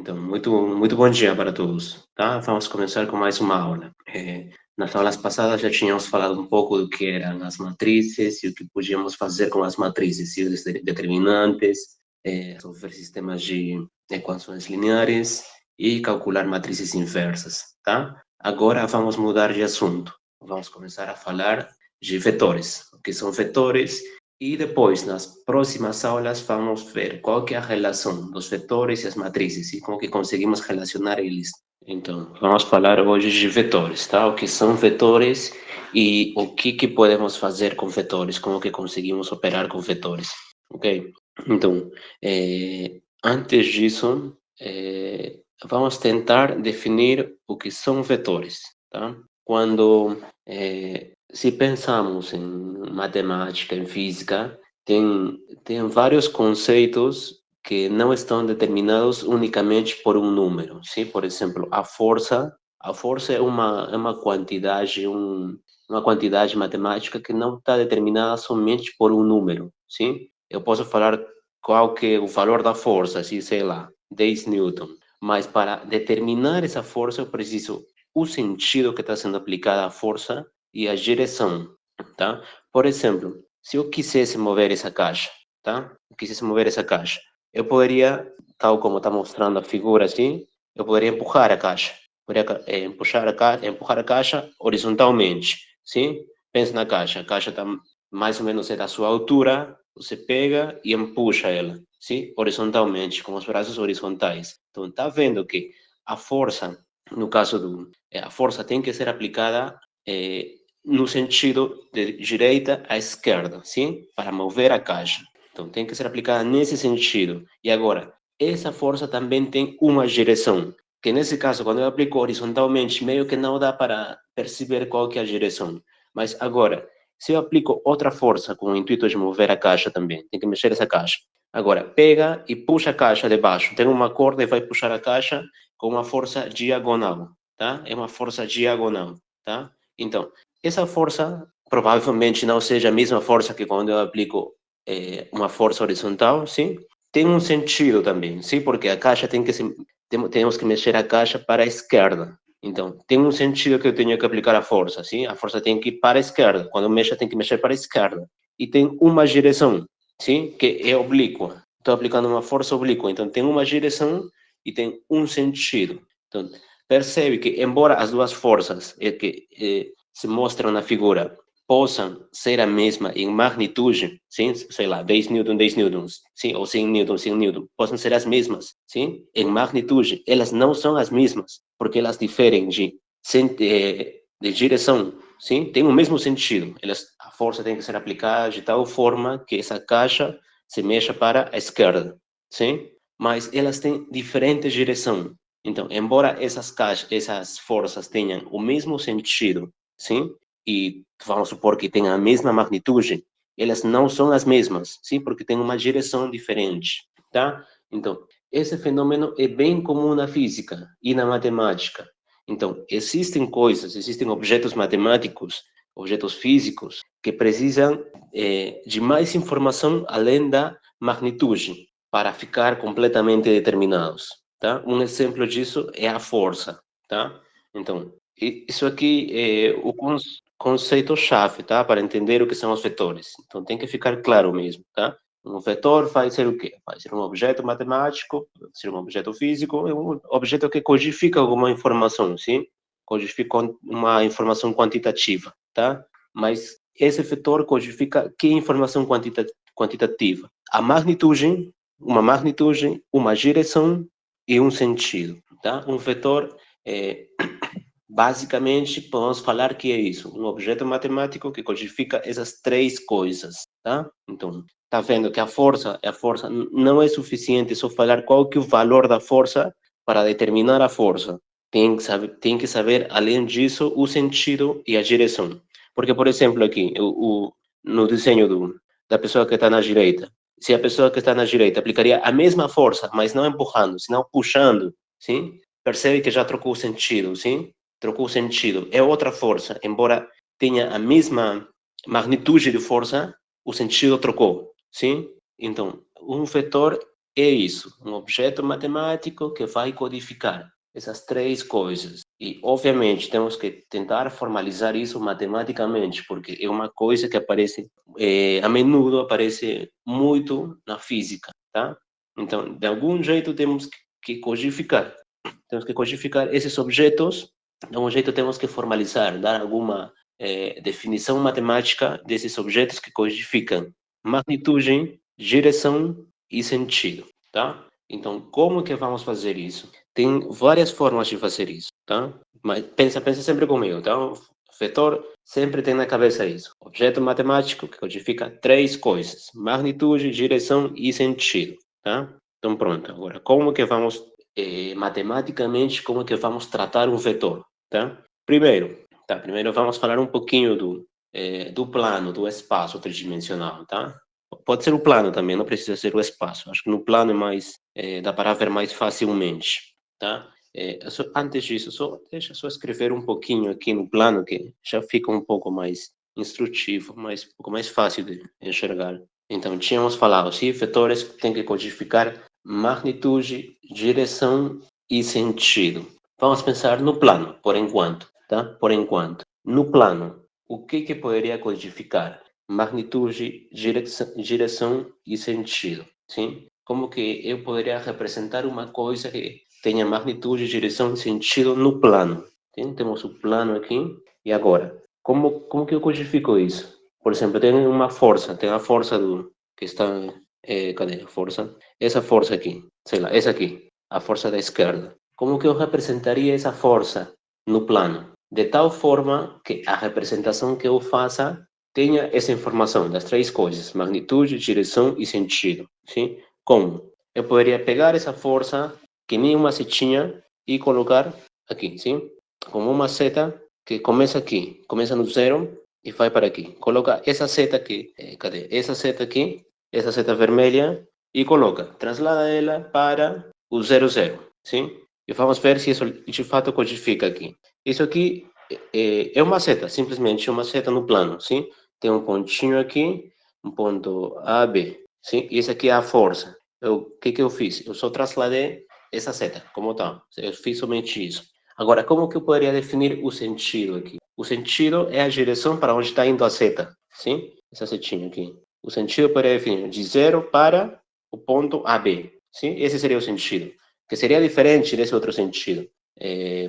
Então, muito bom dia para todos, tá? Vamos começar com mais uma aula. Nas aulas passadas já tínhamos falado um pouco do que eram as matrizes e o que podíamos fazer com as matrizes e os determinantes, resolver sistemas de equações lineares e calcular matrizes inversas, tá? Agora vamos mudar de assunto. Vamos começar a falar de vetores. O que são vetores? E depois, nas próximas aulas, vamos ver qual que é a relação dos vetores e as matrizes e como que conseguimos relacionar eles. Então, vamos falar hoje de vetores, tá? O que são vetores e o que podemos fazer com vetores, como que conseguimos operar com vetores, ok? Então, antes disso, vamos tentar definir o que são vetores, tá? Quando se pensamos em matemática, em física, tem vários conceitos que não estão determinados unicamente por um número, sim? Por exemplo, a força é uma quantidade, uma quantidade matemática que não está determinada somente por um número, sim? Eu posso falar qual que é o valor da força, assim, sei lá, 10 newton, mas para determinar essa força eu preciso o sentido que está sendo aplicada à força e a direção, tá? Por exemplo, se eu quisesse mover essa caixa, tá? Eu quisesse mover essa caixa, eu poderia, tal como está mostrando a figura assim, eu poderia empurrar a caixa. Poderia empurrar a caixa horizontalmente, sim? Pensa na caixa, a caixa está mais ou menos da sua altura, você pega e empuxa ela, sim? Horizontalmente, com os braços horizontais. Então, tá vendo que a força, no caso a força tem que ser aplicada no sentido de direita à esquerda, sim? Para mover a caixa. Então, tem que ser aplicada nesse sentido. E agora, essa força também tem uma direção, que nesse caso, quando eu aplico horizontalmente, meio que não dá para perceber qual que é a direção. Mas agora, se eu aplico outra força com o intuito de mover a caixa também, tem que mexer essa caixa. Agora, pega e puxa a caixa de baixo. Tem uma corda e vai puxar a caixa com uma força diagonal, tá? É uma força diagonal, tá? Então, essa força provavelmente não seja a mesma força que quando eu aplico uma força horizontal, sim? Tem um sentido também, sim? Porque a caixa temos que mexer a caixa para a esquerda. Então, tem um sentido que eu tenho que aplicar a força, sim? A força tem que ir para a esquerda. Quando mexa, tem que mexer para a esquerda. E tem uma direção, sim? Que é oblíqua. Estou aplicando uma força oblíqua. Então, tem uma direção e tem um sentido. Então, percebe que, embora as duas forças que se mostram na figura possam ser a mesma em magnitude, sim, sei lá, 10 newtons, sim, ou 100 newtons, possam ser as mesmas, sim, em magnitude, elas não são as mesmas, porque elas diferem de direção, sim, tem o mesmo sentido, a força tem que ser aplicada de tal forma que essa caixa se mexa para a esquerda, sim, mas elas têm diferente direção. Então, embora essas forças tenham o mesmo sentido, sim, e vamos supor que tenham a mesma magnitude, elas não são as mesmas, sim, porque tem uma direção diferente, tá? Então, esse fenômeno é bem comum na física e na matemática. Então, existem objetos matemáticos, objetos físicos, que precisam de mais informação além da magnitude para ficar completamente determinados, tá? Um exemplo disso é a força, tá? Então, isso aqui é o conceito-chave, tá? Para entender o que são os vetores. Então, tem que ficar claro mesmo, tá? Um vetor vai ser o quê? Vai ser um objeto matemático, vai ser um objeto físico, é um objeto que codifica alguma informação, sim? Codifica uma informação quantitativa, tá? Mas esse vetor codifica que informação quantitativa? A magnitude, uma direção e um sentido, tá? Um vetor basicamente, podemos falar que é isso, um objeto matemático que codifica essas três coisas, tá? Então, tá vendo que a força não é suficiente só falar qual que é o valor da força para determinar a força. Tem que saber, além disso, o sentido e a direção. Porque, por exemplo, aqui, no desenho da pessoa que está na direita, se a pessoa que está na direita aplicaria a mesma força, mas não empurrando, senão puxando, sim? Percebe que já trocou o sentido, sim? Trocou sentido. É outra força. Embora tenha a mesma magnitude de força, o sentido trocou, sim? Então, um vetor é isso, um objeto matemático que vai codificar essas três coisas. E, obviamente, temos que tentar formalizar isso matematicamente, porque é uma coisa que aparece, a menudo aparece muito na física, tá? Então, de algum jeito, temos que codificar. Temos que codificar esses objetos, de algum jeito temos que formalizar, dar alguma definição matemática desses objetos que codificam magnitude, direção e sentido, tá? Então, como que vamos fazer isso? Tem várias formas de fazer isso, tá? Mas pensa sempre comigo, tá? O vetor sempre tem na cabeça isso. Objeto matemático que codifica três coisas: magnitude, direção e sentido, tá? Então, pronto. Agora, como que vamos, matematicamente, como que vamos tratar um vetor, tá? Primeiro vamos falar um pouquinho do plano, do espaço tridimensional, tá? Pode ser o plano também, não precisa ser o espaço. Acho que no plano é mais, dá para ver mais facilmente, tá? Antes disso, deixa só escrever um pouquinho aqui no plano, que já fica um pouco mais instrutivo, um pouco mais fácil de enxergar. Então, tínhamos falado, sim, vetores têm que codificar magnitude, direção e sentido. Vamos pensar no plano, por enquanto, tá? Por enquanto. No plano, o que poderia codificar? Magnitude, direção e sentido, sim? Como que eu poderia representar uma coisa que tenha magnitude, direção e sentido no plano? Sim? Temos o plano aqui, e agora, como que eu codifico isso? Por exemplo, tem uma força, tem a força que está, cadê a força? Essa força aqui, sei lá, essa aqui, a força da esquerda. Como que eu representaria essa força no plano? De tal forma que a representação que eu faça tenha essa informação das três coisas: magnitude, direção e sentido. Sim? Como? Eu poderia pegar essa força, que nem uma setinha, e colocar aqui, sim? Como uma seta que começa aqui, começa no zero e vai para aqui. Coloca essa seta aqui, cadê? Essa seta aqui, essa seta vermelha, e coloca, traslada ela para o zero zero, sim? E vamos ver se isso de fato codifica aqui. Isso aqui é uma seta, simplesmente uma seta no plano, sim? Tem um pontinho aqui, um ponto A, B, sim? E esse aqui é a força. O que eu fiz? Eu só trasladei essa seta, como está. Eu fiz somente isso. Agora, como que eu poderia definir o sentido aqui? O sentido é a direção para onde está indo a seta, sim? Essa setinha aqui. O sentido poderia definir de zero para o ponto AB, sim? Esse seria o sentido, que seria diferente desse outro sentido.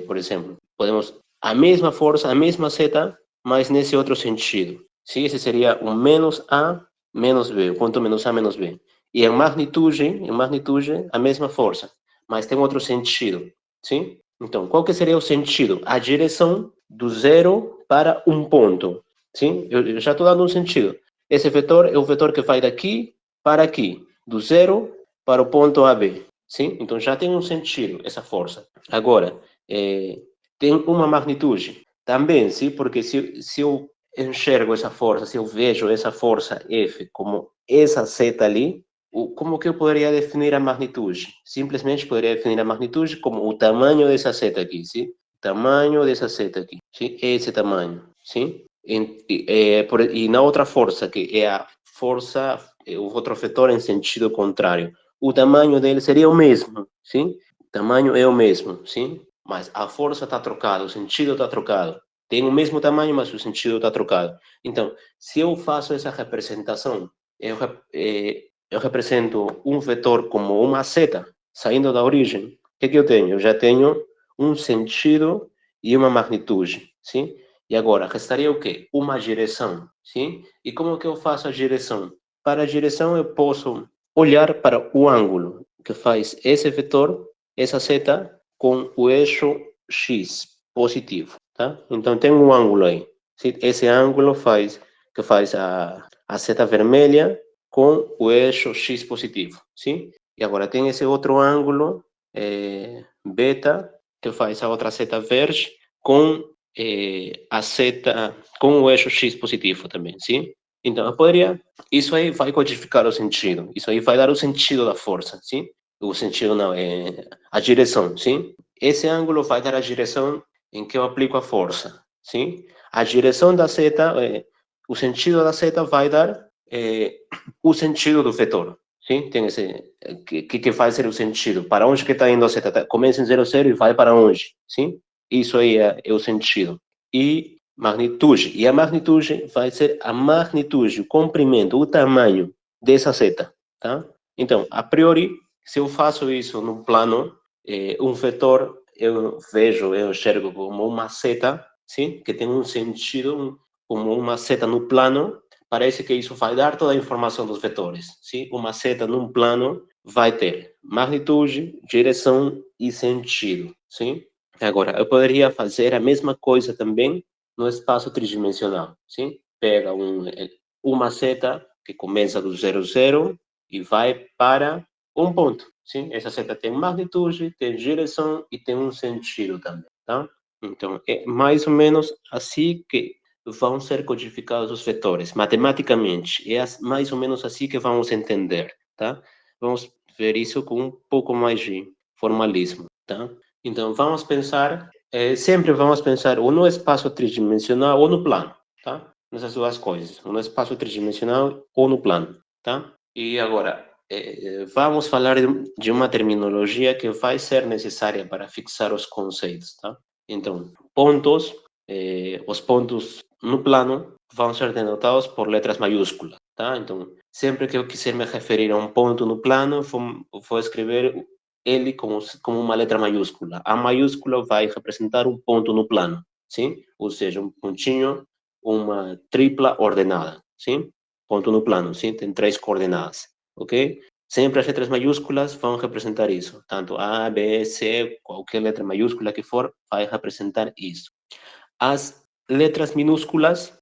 Por exemplo, podemos a mesma força, a mesma seta, mas nesse outro sentido. Sim, esse seria o menos A menos B, o ponto menos A menos B. E em magnitude, a mesma força, mas tem outro sentido. Sim? Então, qual que seria o sentido? A direção do zero para um ponto. Sim? Eu já estou dando um sentido. Esse vetor é o vetor que vai daqui para aqui, do zero para o ponto AB. Sim? Então, já tem um sentido essa força. Agora, tem uma magnitude também, sim? Porque se eu enxergo essa força, se eu vejo essa força F como essa seta ali, como que eu poderia definir a magnitude? Simplesmente poderia definir a magnitude como o tamanho dessa seta aqui, sim? O tamanho dessa seta aqui, sim? Esse tamanho, sim? E na outra força, que é a força, o outro vetor em sentido contrário, o tamanho dele seria o mesmo, sim? O tamanho é o mesmo, sim? Mas a força está trocada, o sentido está trocado. Tem o mesmo tamanho, mas o sentido está trocado. Então, se eu faço essa representação, eu represento um vetor como uma seta saindo da origem. O que eu tenho? Eu já tenho um sentido e uma magnitude, sim? E agora, restaria o quê? Uma direção, sim? E como que eu faço a direção? Para a direção, eu posso olhar para o ângulo que faz esse vetor, essa seta, com o eixo x positivo, tá? Então, tem um ângulo aí. Esse ângulo que faz a seta vermelha com o eixo x positivo, sim? E agora tem esse outro ângulo, beta, que faz a outra seta verde com a seta, com o eixo x positivo também, sim? Então, eu poderia, isso aí vai codificar o sentido, isso aí vai dar o sentido da força, sim? O sentido não, a direção, sim? Esse ângulo vai dar a direção em que eu aplico a força, sim? A direção da seta, o sentido da seta vai dar o sentido do vetor, sim? Tem esse, que vai ser o sentido. Para onde que está indo a seta? Começa em 0, 0 e vai para onde, sim? Isso aí é o sentido. E magnitude. E a magnitude vai ser a magnitude, o comprimento, o tamanho dessa seta, tá? Então, a priori, se eu faço isso no plano, um vetor, eu enxergo como uma seta, sim? Que tem um sentido, como uma seta no plano. Parece que isso vai dar toda a informação dos vetores. Sim? Uma seta num plano vai ter magnitude, direção e sentido. Sim? Agora, eu poderia fazer a mesma coisa também no espaço tridimensional. Sim? Pega uma seta que começa do 0, 0 e vai para um ponto. Sim? Essa seta tem magnitude, tem direção e tem um sentido também. Tá? Então, é mais ou menos assim que vão ser codificados os vetores matematicamente. É mais ou menos assim que vamos entender, tá? Vamos ver isso com um pouco mais de formalismo, tá? Então, vamos pensar, sempre vamos pensar ou no espaço tridimensional ou no plano, tá? Nessas duas coisas, ou no espaço tridimensional ou no plano, tá? E agora, vamos falar de uma terminologia que vai ser necessária para fixar os conceitos, tá? Então, pontos, os pontos no plano vão ser denotados por letras maiúsculas, tá? Então, sempre que eu quiser me referir a um ponto no plano, vou escrever ele como uma letra maiúscula. A maiúscula vai representar um ponto no plano, sim? Ou seja, um pontinho, uma tripla ordenada, sim? Ponto no plano, sim? Tem 3 coordenadas, ok? Sempre as letras maiúsculas vão representar isso. Tanto A, B, C, qualquer letra maiúscula que for, vai representar isso. As letras minúsculas,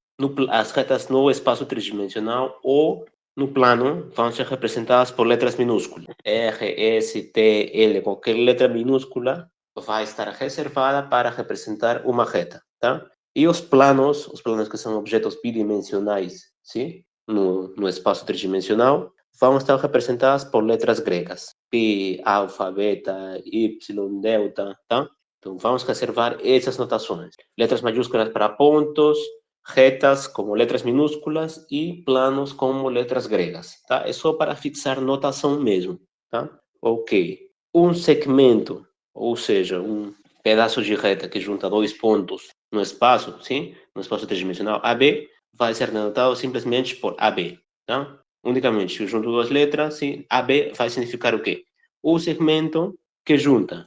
as retas no espaço tridimensional ou no plano, vão ser representadas por letras minúsculas. R, S, T, L, qualquer letra minúscula vai estar reservada para representar uma reta, tá? E os planos que são objetos bidimensionais, sim? No espaço tridimensional, vão estar representadas por letras gregas. Pi, alfa, beta, y, delta, tá? Então, vamos reservar essas notações. Letras maiúsculas para pontos, retas como letras minúsculas e planos como letras gregas, tá? É só para fixar notação mesmo, tá? Ok. Um segmento, ou seja, um pedaço de reta que junta 2 pontos no espaço, sim? No espaço tridimensional AB, vai ser denotado simplesmente por AB, tá? Unicamente, eu junto 2 letras, sim? AB vai significar o quê? O segmento que junta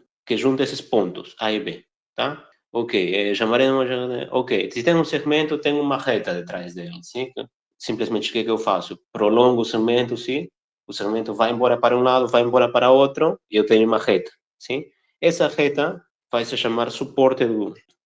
esses pontos, A e B, tá? Ok, chamaremos, ok, se tem um segmento, tem uma reta detrás dele, sim? Simplesmente o que eu faço? Prolongo o segmento, sim? O segmento vai embora para um lado, vai embora para outro, e eu tenho uma reta, sim? Essa reta vai se chamar suporte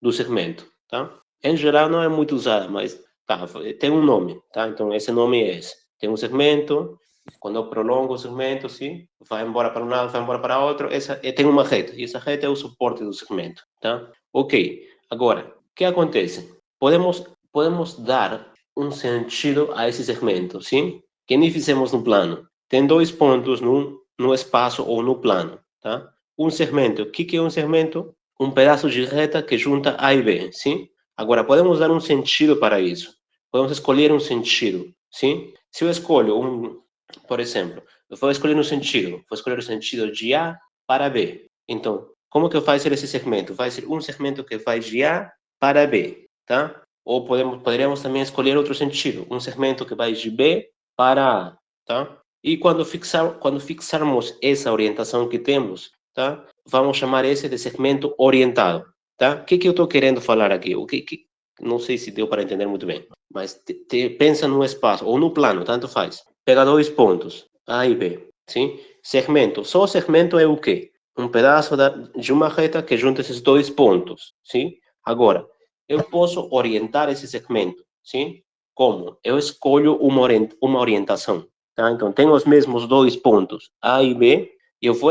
do segmento, tá? Em geral não é muito usada, mas tá, tem um nome, tá? Então esse nome é esse. Tem um segmento, quando eu prolongo o segmento, sim, vai embora para um lado, vai embora para outro, tem uma reta, e essa reta é o suporte do segmento, tá? Ok, agora, o que acontece? Podemos dar um sentido a esse segmento, sim? Que nem fizemos no plano. Tem 2 pontos no espaço ou no plano, tá? Um segmento, o que é um segmento? Um pedaço de reta que junta A e B, sim? Agora, podemos dar um sentido para isso. Podemos escolher um sentido, sim? Se eu escolho por exemplo, eu vou escolher o sentido de A para B. Então, como que vai ser esse segmento? Vai ser um segmento que vai de A para B, tá? Ou poderíamos também escolher outro sentido, um segmento que vai de B para A, tá? E quando fixarmos essa orientação que temos, tá? Vamos chamar esse de segmento orientado, tá? O que eu estou querendo falar aqui? Não sei se deu para entender muito bem, mas pensa no espaço ou no plano, tanto faz. Pega 2 pontos, A e B, sim? Segmento. Só segmento é o quê? Um pedaço de uma reta que junta esses 2 pontos, sim? Agora, eu posso orientar esse segmento, sim? Como? Eu escolho uma orientação, tá? Então, tem os mesmos 2 pontos, A e B, e eu vou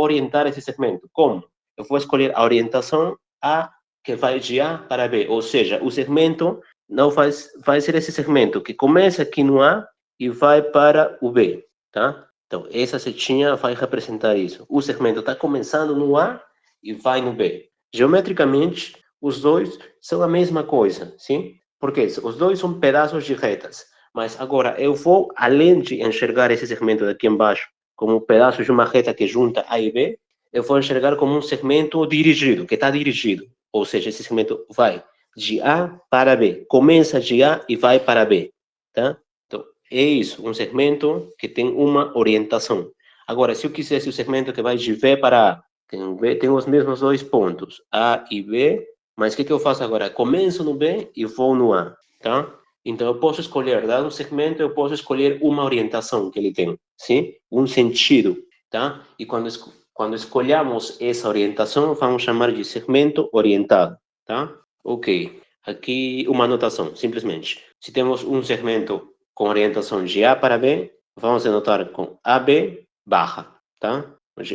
orientar esse segmento. Como? Eu vou escolher a orientação A que vai de A para B, ou seja, o segmento não vai ser esse segmento que começa aqui no A e vai para o B, tá? Então, essa setinha vai representar isso. O segmento está começando no A e vai no B. Geometricamente, os dois são a mesma coisa, sim? Porque os dois são pedaços de retas, Mas agora, eu vou, além de enxergar esse segmento daqui embaixo como um pedaço de uma reta que junta A e B, eu vou enxergar como um segmento dirigido, que está dirigido. Ou seja, esse segmento vai de A para B, começa de A e vai para B, tá? Então, é isso, um segmento que tem uma orientação. Agora, se eu quisesse o segmento que vai de B para A, tem os mesmos dois pontos, A e B, mas o que eu faço agora? Começo no B e vou no A, tá? Então, eu posso escolher, dado um segmento, eu posso escolher uma orientação que ele tem, sim? Um sentido, tá? E quando escolhamos essa orientação, vamos chamar de segmento orientado, tá? Ok. Aqui uma anotação, simplesmente. Se temos um segmento com orientação de A para B, vamos anotar com AB barra, tá?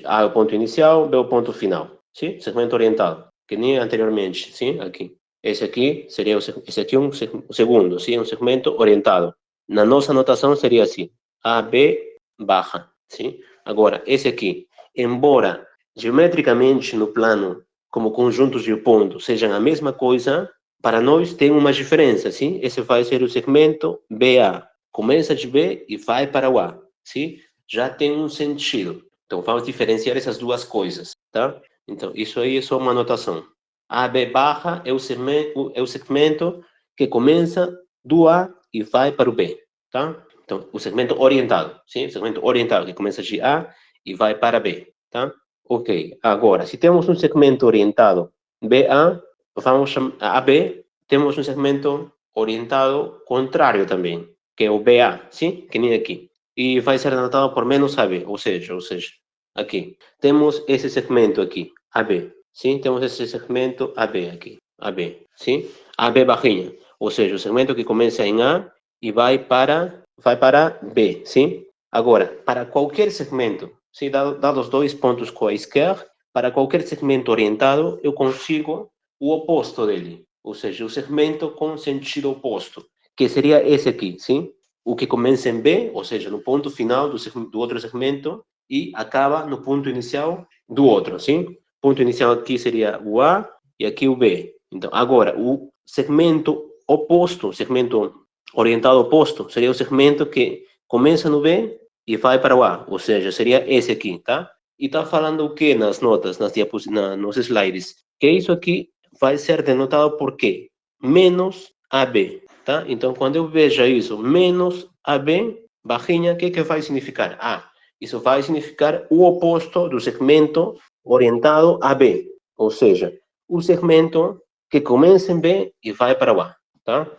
A é o ponto inicial, B é o ponto final, sim? Segmento orientado, que nem anteriormente, sim? Aqui. Esse aqui seria esse aqui o segundo, sim? Um segmento orientado. Na nossa anotação seria assim, AB barra, sim? Agora, esse aqui, embora geometricamente no plano como conjuntos de pontos sejam a mesma coisa, para nós tem uma diferença, sim? Esse vai ser o segmento BA. Começa de B e vai para o A, sim? Já tem um sentido. Então, vamos diferenciar essas duas coisas, tá? Então, isso aí é só uma anotação. AB barra é o segmento que começa do A e vai para o B, tá? Então, o segmento orientado, sim? O segmento orientado que começa de A e vai para B, tá? Ok. Agora, se temos um segmento orientado BA, vamos chamar AB, temos um segmento orientado contrário também, que é o BA, sim? Que nem aqui. E vai ser anotado por menos AB, ou seja, aqui. Temos esse segmento aqui, AB, sim? Temos esse segmento AB aqui, AB, sim? AB barrinha, ou seja, o segmento que começa em A e vai para B, sim? Agora, para qualquer segmento, sim, dados dois pontos quaisquer, para qualquer segmento orientado, eu consigo o oposto dele, ou seja, o segmento com sentido oposto, que seria esse aqui, sim? O que começa em B, ou seja, no ponto final do outro segmento, e acaba no ponto inicial do outro, sim? Ponto inicial aqui seria o A e aqui o B. Então, agora, o segmento oposto, segmento orientado oposto, seria o segmento que começa no B e vai para o A, ou seja, seria esse aqui, tá? E tá falando o que nas notas, nos slides? Que isso aqui vai ser denotado por quê? Menos AB, tá? Então, quando eu vejo isso, menos AB, barrinha, o que vai significar? Ah, isso vai significar o oposto do segmento orientado a B, ou seja, o segmento que começa em B e vai para o A, tá?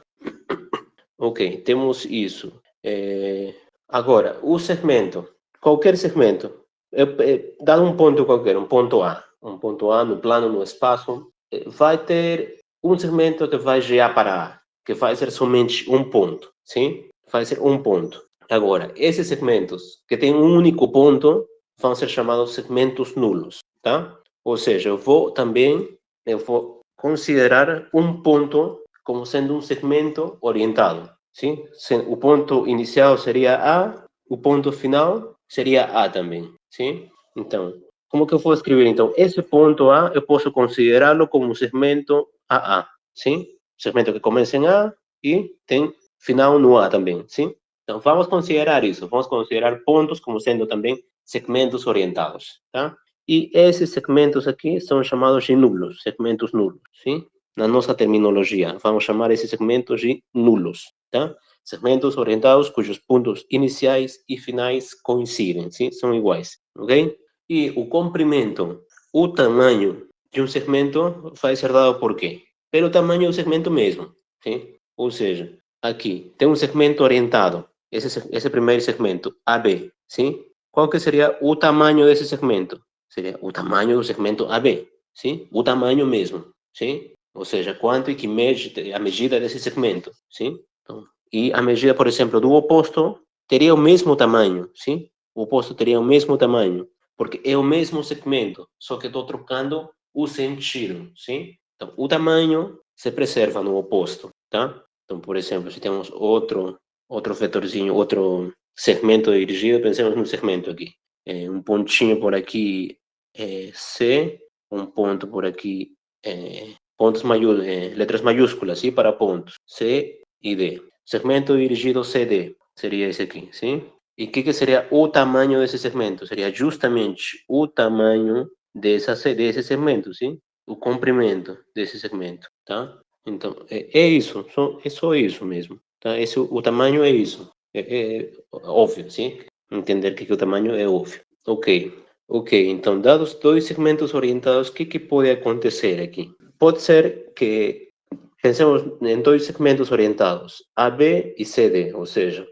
Ok, temos isso. Agora, o segmento, qualquer segmento, dado um ponto qualquer, um ponto A no plano, no espaço, vai ter um segmento que vai de A para A, que vai ser somente um ponto, sim? Vai ser um ponto. Agora, esses segmentos que têm um único ponto vão ser chamados segmentos nulos, tá? Ou seja, eu vou considerar um ponto como sendo um segmento orientado, sim? O ponto inicial seria A, o ponto final seria A também, sim? Então, como que eu vou escrever? Então, esse ponto A, eu posso considerá-lo como um segmento AA, sim? Segmento que começa em A e tem final no A também, sim? Então, vamos considerar isso. Vamos considerar pontos como sendo também segmentos orientados, tá? E esses segmentos aqui são chamados de nulos, segmentos nulos, sim? Na nossa terminologia, vamos chamar esses segmentos de nulos, tá? Segmentos orientados cujos pontos iniciais e finais coincidem, sim? São iguais, ok? E o comprimento, o tamanho de um segmento vai ser dado por quê? Pelo tamanho do segmento mesmo, sim? Ou seja, aqui tem um segmento orientado, esse primeiro segmento, AB, sim? Qual que seria o tamanho desse segmento? Seria o tamanho do segmento AB, sim? O tamanho mesmo, sim? Ou seja, quanto e que mede a medida desse segmento, sim? Então, e a medida, por exemplo, do oposto teria o mesmo tamanho, sim? O oposto teria o mesmo tamanho, porque é o mesmo segmento, só que estou trocando o sentido, sim? Então, o tamanho se preserva no oposto, tá? Então, por exemplo, se temos outro vetorzinho, outro segmento dirigido, pensemos no segmento aqui. Um pontinho por aqui C, um ponto por aqui, letras maiúsculas, sim, para pontos, C e D. Segmento dirigido CD, seria esse aqui, sim? E o que seria o tamanho desse segmento? Seria justamente o tamanho desse segmento, sim? O comprimento desse segmento, tá? Então, é isso, é só isso mesmo, tá? O tamanho é isso. É óbvio, sim? Entender que o tamanho é óbvio. Ok, então, dados dois segmentos orientados, o que pode acontecer aqui? Pode ser que pensemos em dois segmentos orientados, AB e CD, ou seja,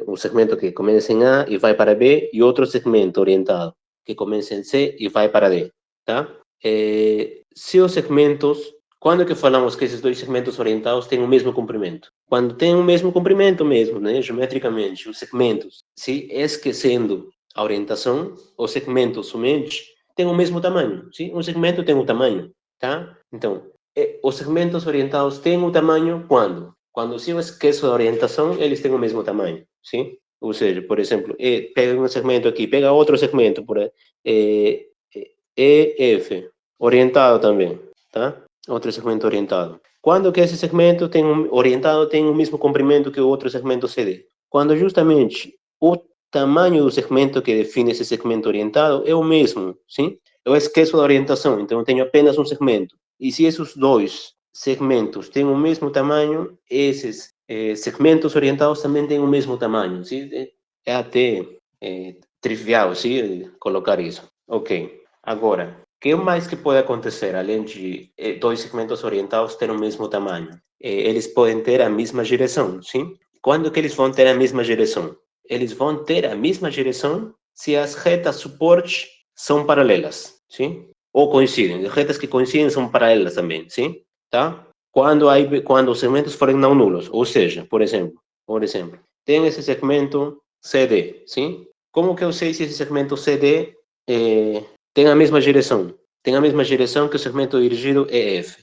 um segmento que começa em A e vai para B, e outro segmento orientado que começa em C e vai para D, tá? Se os segmentos, quando que falamos que esses dois segmentos orientados têm o mesmo comprimento? Quando tem o mesmo comprimento mesmo, né, geometricamente, os segmentos, se esquecendo a orientação, os segmentos somente têm o mesmo tamanho, sim? Um segmento tem um tamanho, tá? Então, os segmentos orientados têm o tamanho quando? Quando se eu esqueço a orientação, eles têm o mesmo tamanho, sim? Ou seja, por exemplo, pega um segmento aqui, pega outro segmento, EF, orientado também, tá? Outro segmento orientado. Quando que esse segmento orientado tem o mesmo comprimento que o outro segmento CD? Quando justamente o tamanho do segmento que define esse segmento orientado é o mesmo, sim? Eu esqueço da orientação, então eu tenho apenas um segmento. E se esses dois segmentos têm o mesmo tamanho, esses segmentos orientados também têm o mesmo tamanho. Sim? É até trivial, sim, colocar isso. Ok. Agora, o que mais que pode acontecer, além de dois segmentos orientados ter o mesmo tamanho? Eles podem ter a mesma direção, sim? Quando que eles vão ter a mesma direção? Eles vão ter a mesma direção se as retas suporte são paralelas, sim? Ou coincidem. Retas que coincidem são paralelas também, sim? Tá? Quando os segmentos forem não nulos, ou seja, por exemplo, tem esse segmento CD, sim? Como que eu sei se esse segmento CD tem a mesma direção? Tem a mesma direção que o segmento dirigido EF.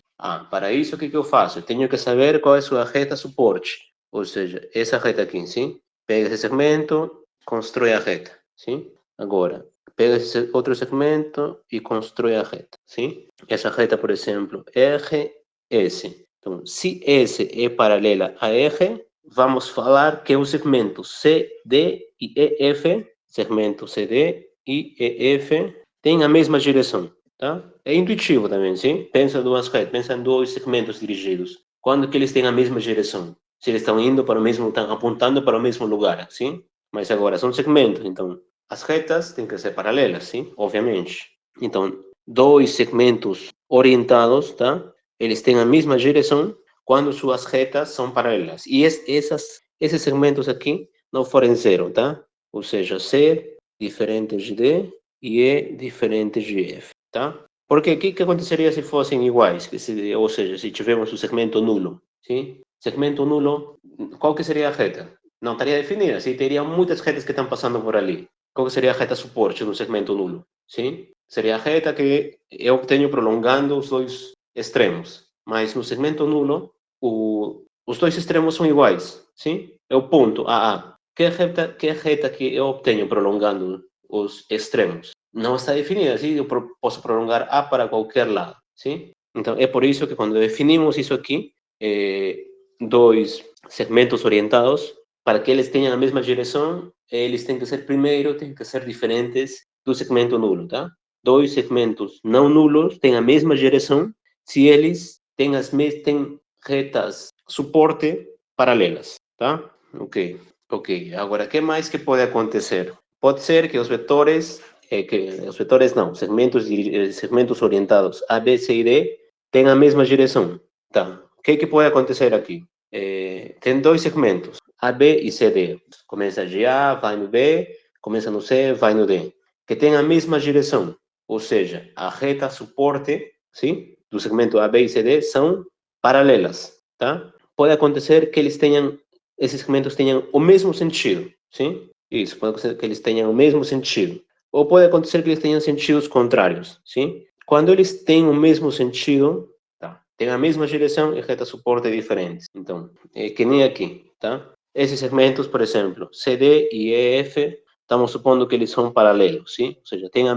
Para isso, o que eu faço? Eu tenho que saber qual é a sua reta suporte. Ou seja, essa reta aqui, sim? Pega esse segmento, constrói a reta, sim? Agora, pega esse outro segmento e constrói a reta, sim? Essa reta, por exemplo, RS. Então, se S é paralela a R, vamos falar que o segmento CD e EF, segmento CD e EF, tem a mesma direção, tá? É intuitivo também, sim? Pensa em dois segmentos dirigidos. Quando que eles têm a mesma direção? Se eles estão indo para o mesmo, estão apontando para o mesmo lugar, sim? Mas agora são segmentos, então as retas têm que ser paralelas, sim? Obviamente. Então, dois segmentos orientados, tá? Eles têm a mesma direção quando suas retas são paralelas. E esses segmentos aqui não forem zero, tá? Ou seja, C diferente de D e E diferente de F, tá? Porque o que aconteceria se fossem iguais? Ou seja, se tivermos o segmento nulo, sim? Segmento nulo, qual que seria a reta? Não estaria definida, sim? Teria muitas retas que estão passando por ali. Qual que seria a reta suporte no segmento nulo? Sim? Seria a reta que eu obtenho prolongando os dois extremos. Mas no segmento nulo, os dois extremos são iguais, sim? É o ponto AA. Que reta que eu obtenho prolongando os extremos? Não está definida, sim? Eu posso prolongar A para qualquer lado, sim? Então, é por isso que quando definimos isso aqui, dois segmentos orientados, para que eles tenham a mesma direção, eles têm que ser, primeiro, têm que ser diferentes do segmento nulo, tá? Dois segmentos não nulos têm a mesma direção se eles têm retas suporte paralelas, tá? Ok. Agora, o que mais que pode acontecer? Pode ser que segmentos orientados A, B, C e D tenham a mesma direção, tá? O que pode acontecer aqui? Tem dois segmentos, A, B e C, D. Começa de A, vai no B, começa no C, vai no D. Que tem a mesma direção, ou seja, a reta suporte, sim, do segmento A, B e C, D são paralelas, tá? Pode acontecer que esses segmentos tenham o mesmo sentido, sim? Isso, pode acontecer que eles tenham o mesmo sentido. Ou pode acontecer que eles tenham sentidos contrários, sim? Quando eles têm o mesmo sentido, tá? Tem a mesma direção e reta suporte diferentes. Então, é que nem aqui, tá? Esses segmentos, por exemplo, CD e EF, estamos supondo que eles são paralelos, sim? Ou seja, tem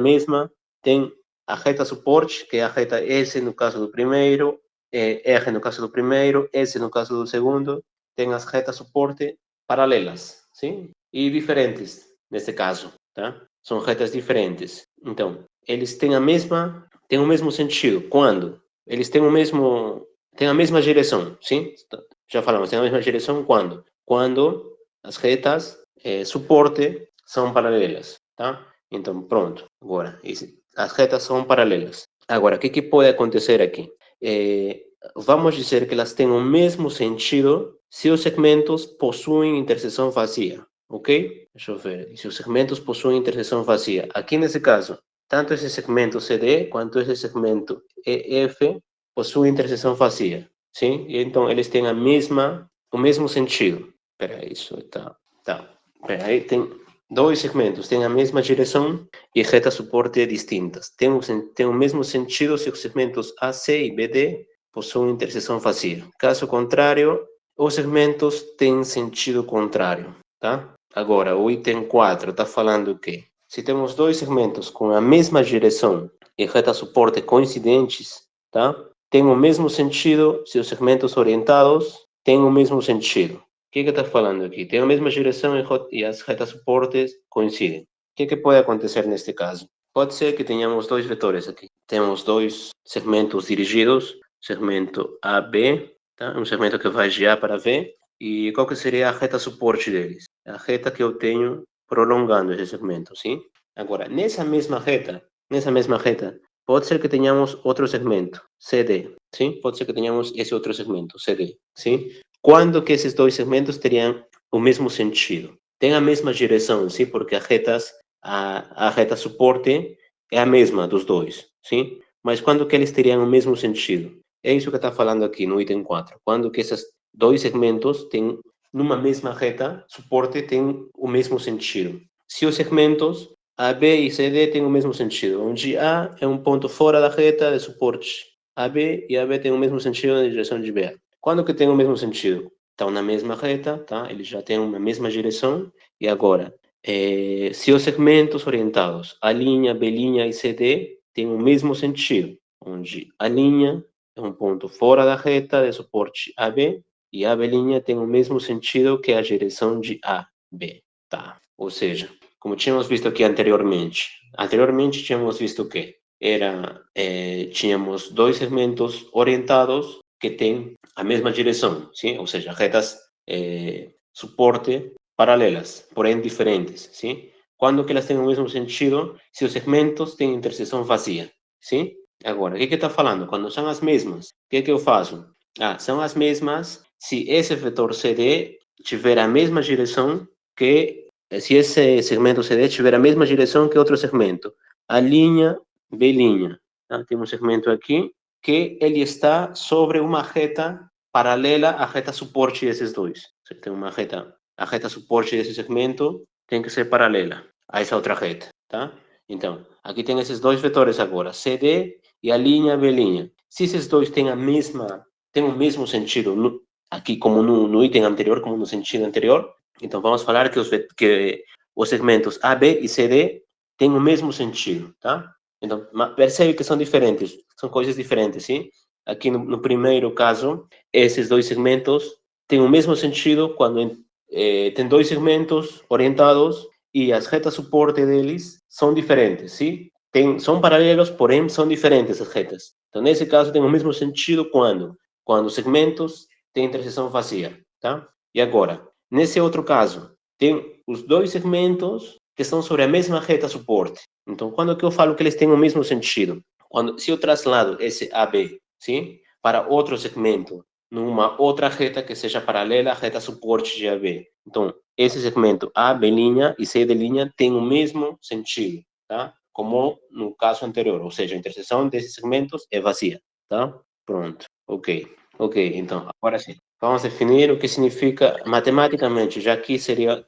a reta suporte, que é a reta S no caso do primeiro, R no caso do primeiro, S no caso do segundo, tem as retas suporte paralelas, sim? E diferentes, nesse caso, tá? São retas diferentes. Então, eles têm o mesmo sentido. Quando? Eles têm a mesma direção, sim? Já falamos, têm a mesma direção quando? Quando as retas suporte são paralelas, tá? Então, pronto. Agora, as retas são paralelas. Agora, o que pode acontecer aqui? Vamos dizer que elas têm o mesmo sentido se os segmentos possuem interseção vazia, ok? Deixa eu ver. Se os segmentos possuem interseção vazia. Aqui nesse caso, tanto esse segmento CD quanto esse segmento EF possuem interseção vazia, sim? E então eles têm o mesmo sentido. Espera aí, isso tá. Espera aí, tem dois segmentos, têm a mesma direção e retas suporte distintas. Tem o mesmo sentido se os segmentos AC e BD possuem interseção vazia. Caso contrário, os segmentos têm sentido contrário, tá? Agora, o item 4 está falando que se temos dois segmentos com a mesma direção e reta suporte coincidentes, tá? Tem o mesmo sentido se os segmentos orientados têm o mesmo sentido. O que está falando aqui? Tem a mesma direção e as retas suportes coincidem. O que pode acontecer neste caso? Pode ser que tenhamos dois vetores aqui. Temos dois segmentos dirigidos, segmento AB, tá? Um segmento que vai de A para V. E qual que seria a reta suporte deles? A reta que eu tenho prolongando esse segmento, sim? Agora, nessa mesma reta, pode ser que tenhamos outro segmento, CD, sim? Pode ser que tenhamos esse outro segmento, CD, sim? Quando que esses dois segmentos teriam o mesmo sentido? Tem a mesma direção, sim? Porque a reta suporte é a mesma dos dois, sim? Mas quando que eles teriam o mesmo sentido? É isso que está falando aqui no item 4. Quando que esses dois segmentos têm, numa mesma reta, suporte tem o mesmo sentido. Se os segmentos AB e CD têm o mesmo sentido, onde A é um ponto fora da reta de suporte AB e AB tem o mesmo sentido na direção de BA. Quando que tem o mesmo sentido? Estão na mesma reta, tá? Eles já têm uma mesma direção. E agora, se os segmentos orientados A', B' e CD têm o mesmo sentido, onde A' é um ponto fora da reta de suporte AB e A' tem o mesmo sentido que a direção de A, B, tá? Ou seja, como tínhamos visto aqui anteriormente tínhamos visto que tínhamos dois segmentos orientados que têm a mesma direção, sim? Ou seja, retas suporte paralelas, porém diferentes, sim? Quando que elas têm o mesmo sentido? Se os segmentos têm interseção vazia, sim? Agora, o que está falando? Quando são as mesmas, o que eu faço? São as mesmas se esse vetor CD tiver a mesma direção que, se esse segmento CD tiver a mesma direção que outro segmento. A linha, B'. Tá? Tem um segmento aqui que ele está sobre uma reta paralela à reta suporte desses dois. Você tem uma reta, a reta suporte desse segmento tem que ser paralela a essa outra reta, tá? Então, aqui tem esses dois vetores agora, CD e a linha, B'. Se esses dois têm o mesmo sentido, aqui como no item anterior, como no sentido anterior, então vamos falar que os segmentos AB e CD têm o mesmo sentido, tá? Então, percebe que são diferentes, são coisas diferentes, sim? Aqui no primeiro caso, esses dois segmentos têm o mesmo sentido quando tem dois segmentos orientados e as retas suporte deles são diferentes, sim? São paralelos, porém são diferentes as retas. Então, nesse caso, tem o mesmo sentido quando os segmentos têm interseção vazia, tá? E agora, nesse outro caso, tem os dois segmentos que estão sobre a mesma reta suporte. Então, quando que eu falo que eles têm o mesmo sentido? Se eu traslado esse AB, sim, para outro segmento, numa outra reta que seja paralela à reta suporte de AB. Então, esse segmento A, B' e C' tem o mesmo sentido, tá? Como no caso anterior, ou seja, a interseção desses segmentos é vazia, tá? Pronto, ok. Ok, então, agora sim. Vamos definir o que significa matematicamente, já que seria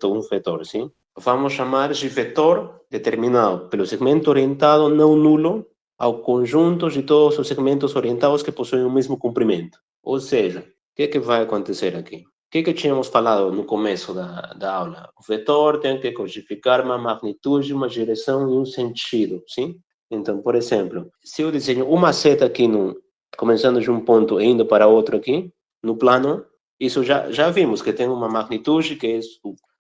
um vetor, sim? Vamos chamar de vetor determinado pelo segmento orientado não nulo ao conjunto de todos os segmentos orientados que possuem o mesmo comprimento. Ou seja, o que vai acontecer aqui? O que tínhamos falado no começo da aula? O vetor tem que codificar uma magnitude, uma direção e um sentido, sim? Então, por exemplo, se eu desenho uma seta aqui começando de um ponto e indo para outro aqui, no plano, Isso já vimos que tem uma magnitude, que é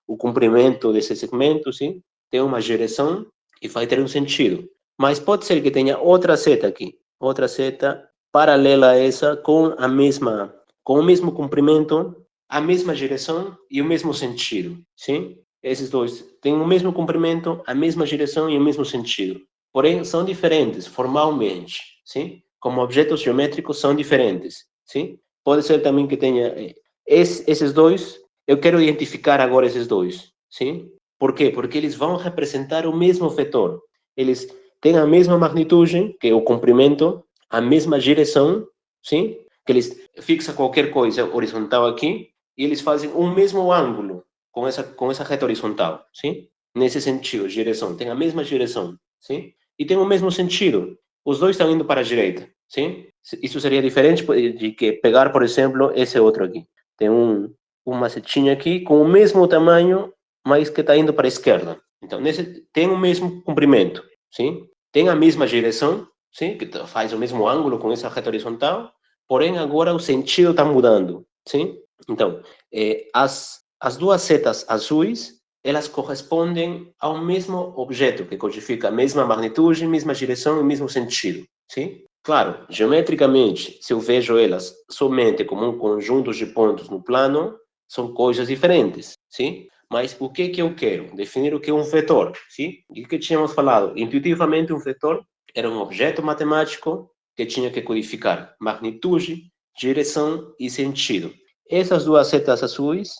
o comprimento desse segmento, sim? Tem uma direção e vai ter um sentido. Mas pode ser que tenha outra seta aqui, outra seta paralela a essa com o mesmo comprimento, a mesma direção e o mesmo sentido, sim? Esses dois têm o mesmo comprimento, a mesma direção e o mesmo sentido. Porém, são diferentes formalmente, sim? Como objetos geométricos são diferentes, sim? Pode ser também que tenha esses dois, eu quero identificar agora esses dois, sim? Por quê? Porque eles vão representar o mesmo vetor. Eles têm a mesma magnitude, que é o comprimento, a mesma direção, sim? Que eles fixam qualquer coisa horizontal aqui e eles fazem o mesmo ângulo com essa reta horizontal, sim? Nesse sentido, direção, tem a mesma direção, sim? E tem o mesmo sentido. Os dois estão indo para a direita, sim? Isso seria diferente de que pegar, por exemplo, esse outro aqui. Tem uma setinha aqui com o mesmo tamanho, mas que está indo para a esquerda. Então, tem o mesmo comprimento, sim? Tem a mesma direção, sim? Que faz o mesmo ângulo com essa reta horizontal, porém agora o sentido está mudando, sim? Então, as duas setas azuis, elas correspondem ao mesmo objeto, que codifica a mesma magnitude, mesma direção e mesmo sentido, sim? Claro, geometricamente, se eu vejo elas somente como um conjunto de pontos no plano, são coisas diferentes, sim? Mas o que eu quero? Definir o que é um vetor, sim? E o que tínhamos falado? Intuitivamente, um vetor era um objeto matemático que tinha que codificar magnitude, direção e sentido. Essas duas setas azuis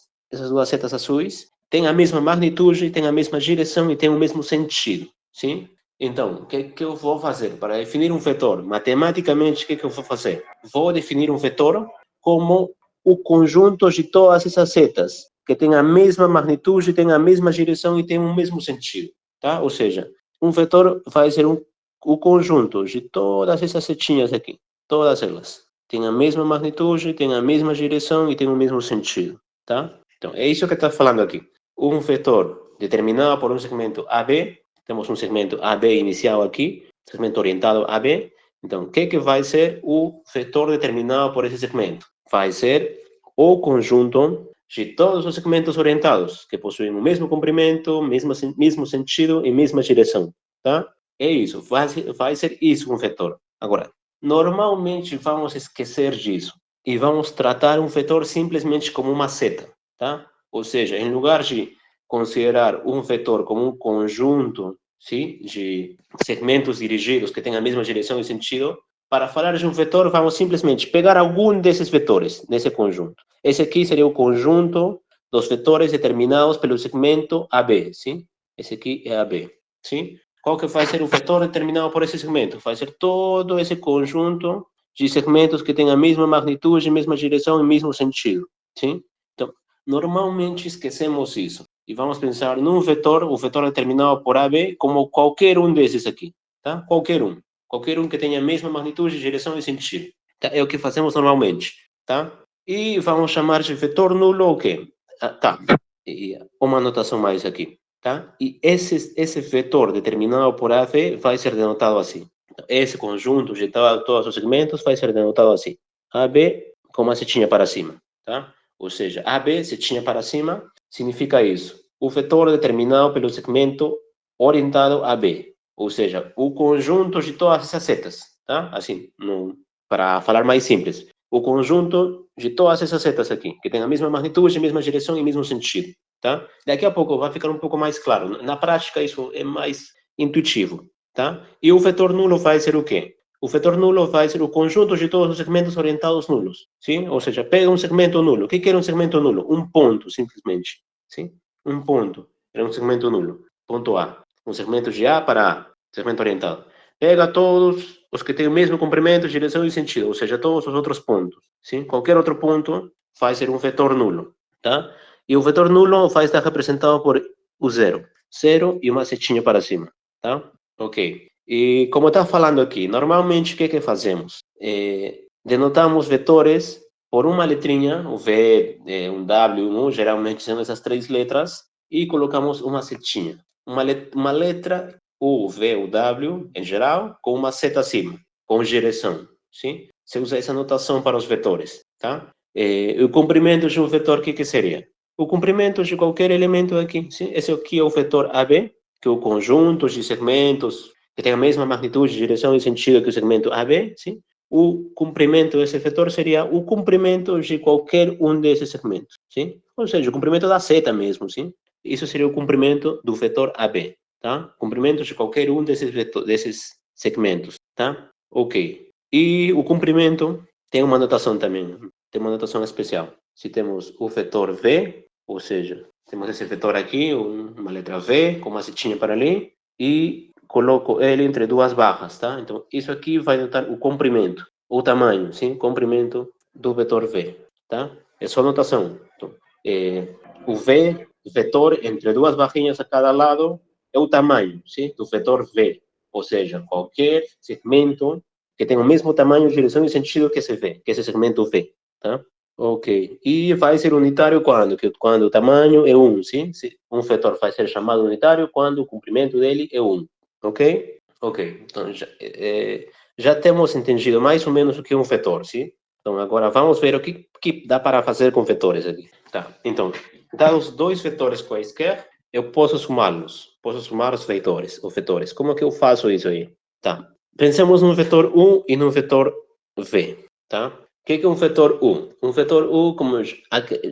têm a mesma magnitude, têm a mesma direção e têm o mesmo sentido, sim? Então, o que eu vou fazer? Para definir um vetor, matematicamente, o que eu vou fazer? Vou definir um vetor como o conjunto de todas essas setas, que tem a mesma magnitude, tem a mesma direção e tem o mesmo sentido, tá? Ou seja, um vetor vai ser o conjunto de todas essas setinhas aqui, todas elas. Tem a mesma magnitude, tem a mesma direção e tem o mesmo sentido, tá? Então, é isso que está falando aqui. Um vetor determinado por um segmento AB, temos um segmento AB inicial aqui, segmento orientado AB. Então, o que vai ser o vetor determinado por esse segmento? Vai ser o conjunto de todos os segmentos orientados, que possuem o mesmo comprimento, mesmo sentido e mesma direção, tá? É isso, vai ser isso um vetor. Agora, normalmente vamos esquecer disso e vamos tratar um vetor simplesmente como uma seta, tá? Ou seja, em lugar de considerar um vetor como um conjunto, sim, de segmentos dirigidos que têm a mesma direção e sentido, para falar de um vetor, vamos simplesmente pegar algum desses vetores nesse conjunto. Esse aqui seria o conjunto dos vetores determinados pelo segmento AB, sim? Esse aqui é AB, sim? Qual que vai ser o vetor determinado por esse segmento? Vai ser todo esse conjunto de segmentos que têm a mesma magnitude, mesma direção e mesmo sentido, sim? Então, normalmente esquecemos isso e vamos pensar num vetor, o vetor determinado por AB, como qualquer um desses aqui, tá? Qualquer um que tenha a mesma magnitude, direção e sentido. Tá? É o que fazemos normalmente, tá? E vamos chamar de vetor nulo o quê? Tá. E uma anotação mais aqui, tá? E esse vetor determinado por AB vai ser denotado assim. Esse conjunto de todos os segmentos vai ser denotado assim. AB com uma setinha para cima, tá? Ou seja, AB, setinha para cima, significa isso. O vetor determinado pelo segmento orientado a B. Ou seja, o conjunto de todas essas setas, tá? Assim, para falar mais simples. O conjunto de todas essas setas aqui, que tem a mesma magnitude, a mesma direção e o mesmo sentido, tá? Daqui a pouco vai ficar um pouco mais claro. Na prática, isso é mais intuitivo, tá? E o vetor nulo vai ser o quê? O vetor nulo vai ser o conjunto de todos os segmentos orientados nulos, sim? Ou seja, pega um segmento nulo. O que é um segmento nulo? Um ponto, simplesmente, sim? Um ponto é um segmento nulo. Ponto A. Um segmento de A para A, segmento orientado. Pega todos os que têm o mesmo comprimento, direção e sentido, ou seja, todos os outros pontos, sim? Qualquer outro ponto vai ser um vetor nulo, tá? E o vetor nulo vai estar representado por o zero. Zero e uma setinha para cima, tá? Ok. E como está falando aqui, normalmente o que fazemos? Denotamos vetores por uma letrinha, o V, um W, um U, geralmente são essas três letras, e colocamos uma setinha. Uma letra, o V, o W, em geral, com uma seta acima, com direção, sim? Você usa essa notação para os vetores, tá? O comprimento de um vetor, o que seria? O comprimento de qualquer elemento aqui, sim? Esse aqui é o vetor AB, que é o conjunto de segmentos que tem a mesma magnitude, direção e sentido que o segmento AB, sim? O comprimento desse vetor seria o comprimento de qualquer um desses segmentos, sim? Ou seja, o comprimento da seta mesmo, sim? Isso seria o comprimento do vetor AB, tá? Comprimento de qualquer um desses segmentos, tá? Ok. E o comprimento tem uma notação também, tem uma notação especial. Se temos o vetor V, ou seja, temos esse vetor aqui, uma letra V, com uma setinha para ali, e coloco ele entre duas barras, tá? Então, isso aqui vai notar o comprimento, o tamanho, sim? Comprimento do vetor V, tá? É só notação. Então, o V, vetor, entre duas barrinhas a cada lado, é o tamanho, sim? Do vetor V. Ou seja, qualquer segmento que tenha o mesmo tamanho, direção e sentido que esse V, que esse segmento V, tá? Ok. E vai ser unitário quando? Quando o tamanho é 1, sim? Um vetor vai ser chamado unitário quando o comprimento dele é 1. Ok? Ok. Então, já temos entendido mais ou menos o que é um vetor, sim? Então, agora vamos ver o que dá para fazer com vetores aqui. Tá. Então, dados dois vetores quaisquer, eu posso somá-los. Posso somar os vetores. Como é que eu faço isso aí? Tá. Pensemos num vetor U e num vetor V, tá? O que é um vetor U? Um vetor U, como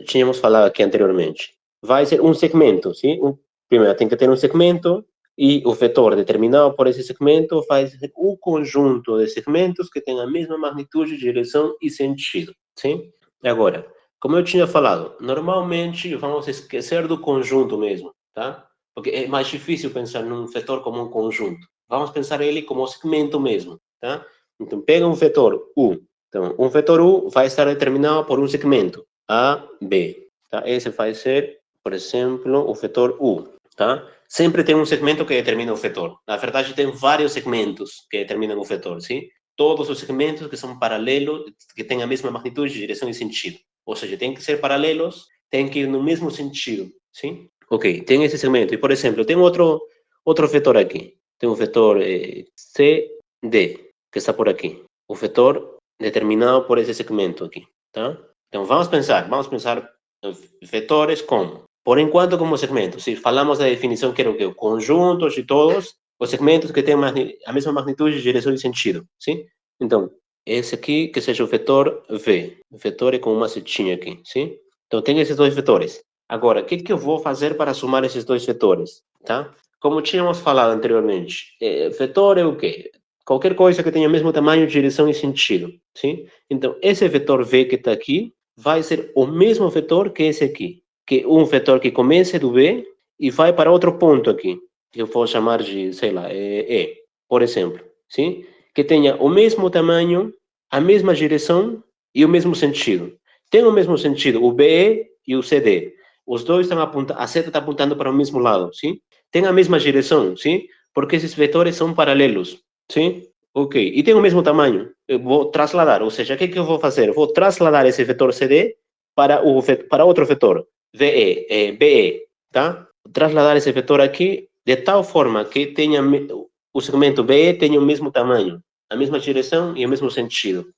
tínhamos falado aqui anteriormente, vai ser um segmento, sim? Primeiro, tem que ter um segmento e o vetor determinado por esse segmento vai ser o conjunto de segmentos que tem a mesma magnitude, direção e sentido, sim? Agora, como eu tinha falado, normalmente vamos esquecer do conjunto mesmo, tá? Porque é mais difícil pensar num vetor como um conjunto. Vamos pensar ele como segmento mesmo, tá? Então, pega um vetor U. Então, um vetor U vai estar determinado por um segmento, A, B, tá? Esse vai ser, por exemplo, o vetor U, tá? Sempre tem um segmento que determina o vetor. Na verdade, tem vários segmentos que determinam o vetor, sim? Todos os segmentos que são paralelos, que têm a mesma magnitude, direção e sentido. Ou seja, tem que ser paralelos, tem que ir no mesmo sentido, sim? Ok, tem esse segmento. E, por exemplo, tem outro vetor aqui. Tem um vetor CD, que está por aqui. O vetor determinado por esse segmento aqui, tá? Então, vamos pensar vetores como, por enquanto, como segmentos. Se falamos da definição, que era o quê? Conjuntos de todos os segmentos que têm a mesma magnitude, direção e sentido, sim? Então, esse aqui, que seja o vetor V. O vetor é com uma setinha aqui, sim? Então, tem esses dois vetores. Agora, o que eu vou fazer para somar esses dois vetores, tá? Como tínhamos falado anteriormente, vetor é o quê? Qualquer coisa que tenha o mesmo tamanho, direção e sentido, sim? Então, esse vetor V que está aqui vai ser o mesmo vetor que esse aqui, que é um vetor que começa do V e vai para outro ponto aqui, que eu vou chamar de, sei lá, E, por exemplo, sim? Que tenha o mesmo tamanho, a mesma direção e o mesmo sentido. Tem o mesmo sentido o BE e o CD. Os dois estão apontando, a seta está apontando para o mesmo lado, sim? Tem a mesma direção, sim? Porque esses vetores são paralelos, sim? Ok. E tem o mesmo tamanho. Eu vou trasladar, ou seja, o que eu vou fazer? Eu vou trasladar esse vetor CD para outro vetor, BE, tá? Trasladar esse vetor aqui de tal forma que tenha o segmento BE tenha o mesmo tamanho, a mesma direção e o mesmo sentido.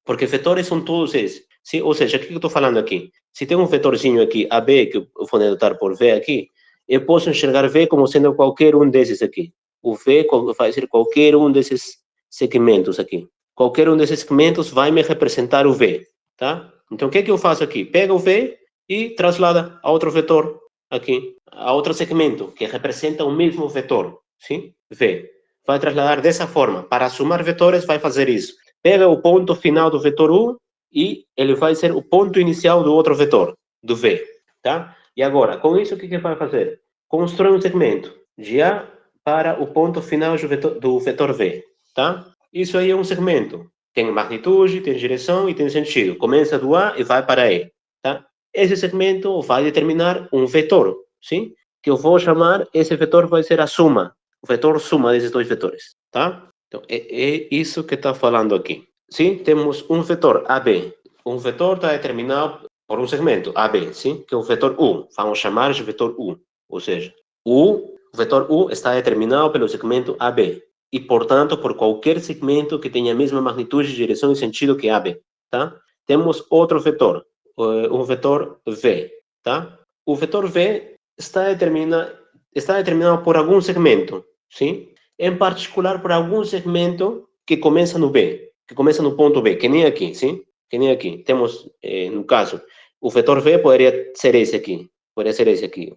Porque vetores são todos esses. Sim? Ou seja, o que eu estou falando aqui? Se tem um vetorzinho aqui, AB, que eu vou denotar por V aqui, eu posso enxergar V como sendo qualquer um desses aqui. O V vai ser qualquer um desses segmentos aqui. Qualquer um desses segmentos vai me representar o V, tá? Então, o que eu faço aqui? Pega o V e traslada a outro vetor aqui, a outro segmento, que representa o mesmo vetor, sim? V. Vai trasladar dessa forma. Para somar vetores, vai fazer isso. Pega o ponto final do vetor U e ele vai ser o ponto inicial do outro vetor, do V, tá? E agora, com isso, o que vai fazer? Constrói um segmento de A para o ponto final do vetor V, tá? Isso aí é um segmento. Tem magnitude, tem direção e tem sentido. Começa do A e vai para E, tá? Esse segmento vai determinar um vetor, sim? Que eu vou chamar, esse vetor vai ser a soma, o vetor soma desses dois vetores, tá? Então, é isso que está falando aqui. Sim, temos um vetor AB. Um vetor está determinado por um segmento AB, sim? Que é o vetor U. Vamos chamar de vetor U. Ou seja, o vetor U está determinado pelo segmento AB. E, portanto, por qualquer segmento que tenha a mesma magnitude, direção e sentido que AB. Tá? temos outro vetor, um vetor V, tá? O vetor V está determinado por algum segmento, sim? Em particular por algum segmento que começa no B, que começa no ponto B, que nem aqui, sim? Que nem aqui. Temos, no caso, o vetor V poderia ser esse aqui,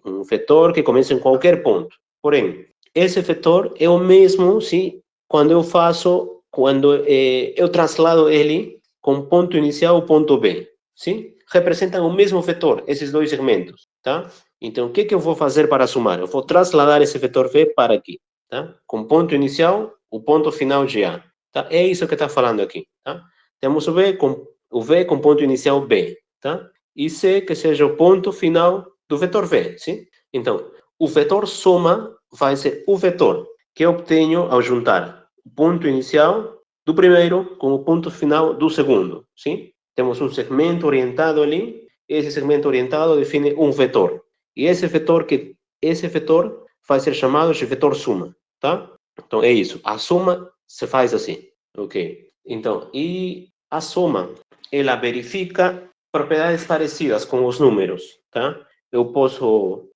um vetor que começa em qualquer ponto. Porém, esse vetor é o mesmo, sim, quando eu traslado ele com ponto inicial ao ponto B, sim? Representam o mesmo vetor, esses dois segmentos, tá? Então, o que eu vou fazer para somar? Eu vou trasladar esse vetor V para aqui, tá? Com ponto inicial, o ponto final de A, tá? É isso que está falando aqui, tá? Temos o V com ponto inicial B, tá? E C que seja o ponto final do vetor V, sim? Então, o vetor soma vai ser o vetor que eu obtenho ao juntar o ponto inicial do primeiro com o ponto final do segundo, sim? Temos um segmento orientado ali, esse segmento orientado define um vetor. E esse vetor vai ser chamado de vetor suma, tá? Então é isso. A soma se faz assim, ok? Então, e a soma, ela verifica propriedades parecidas com os números, tá? Eu posso,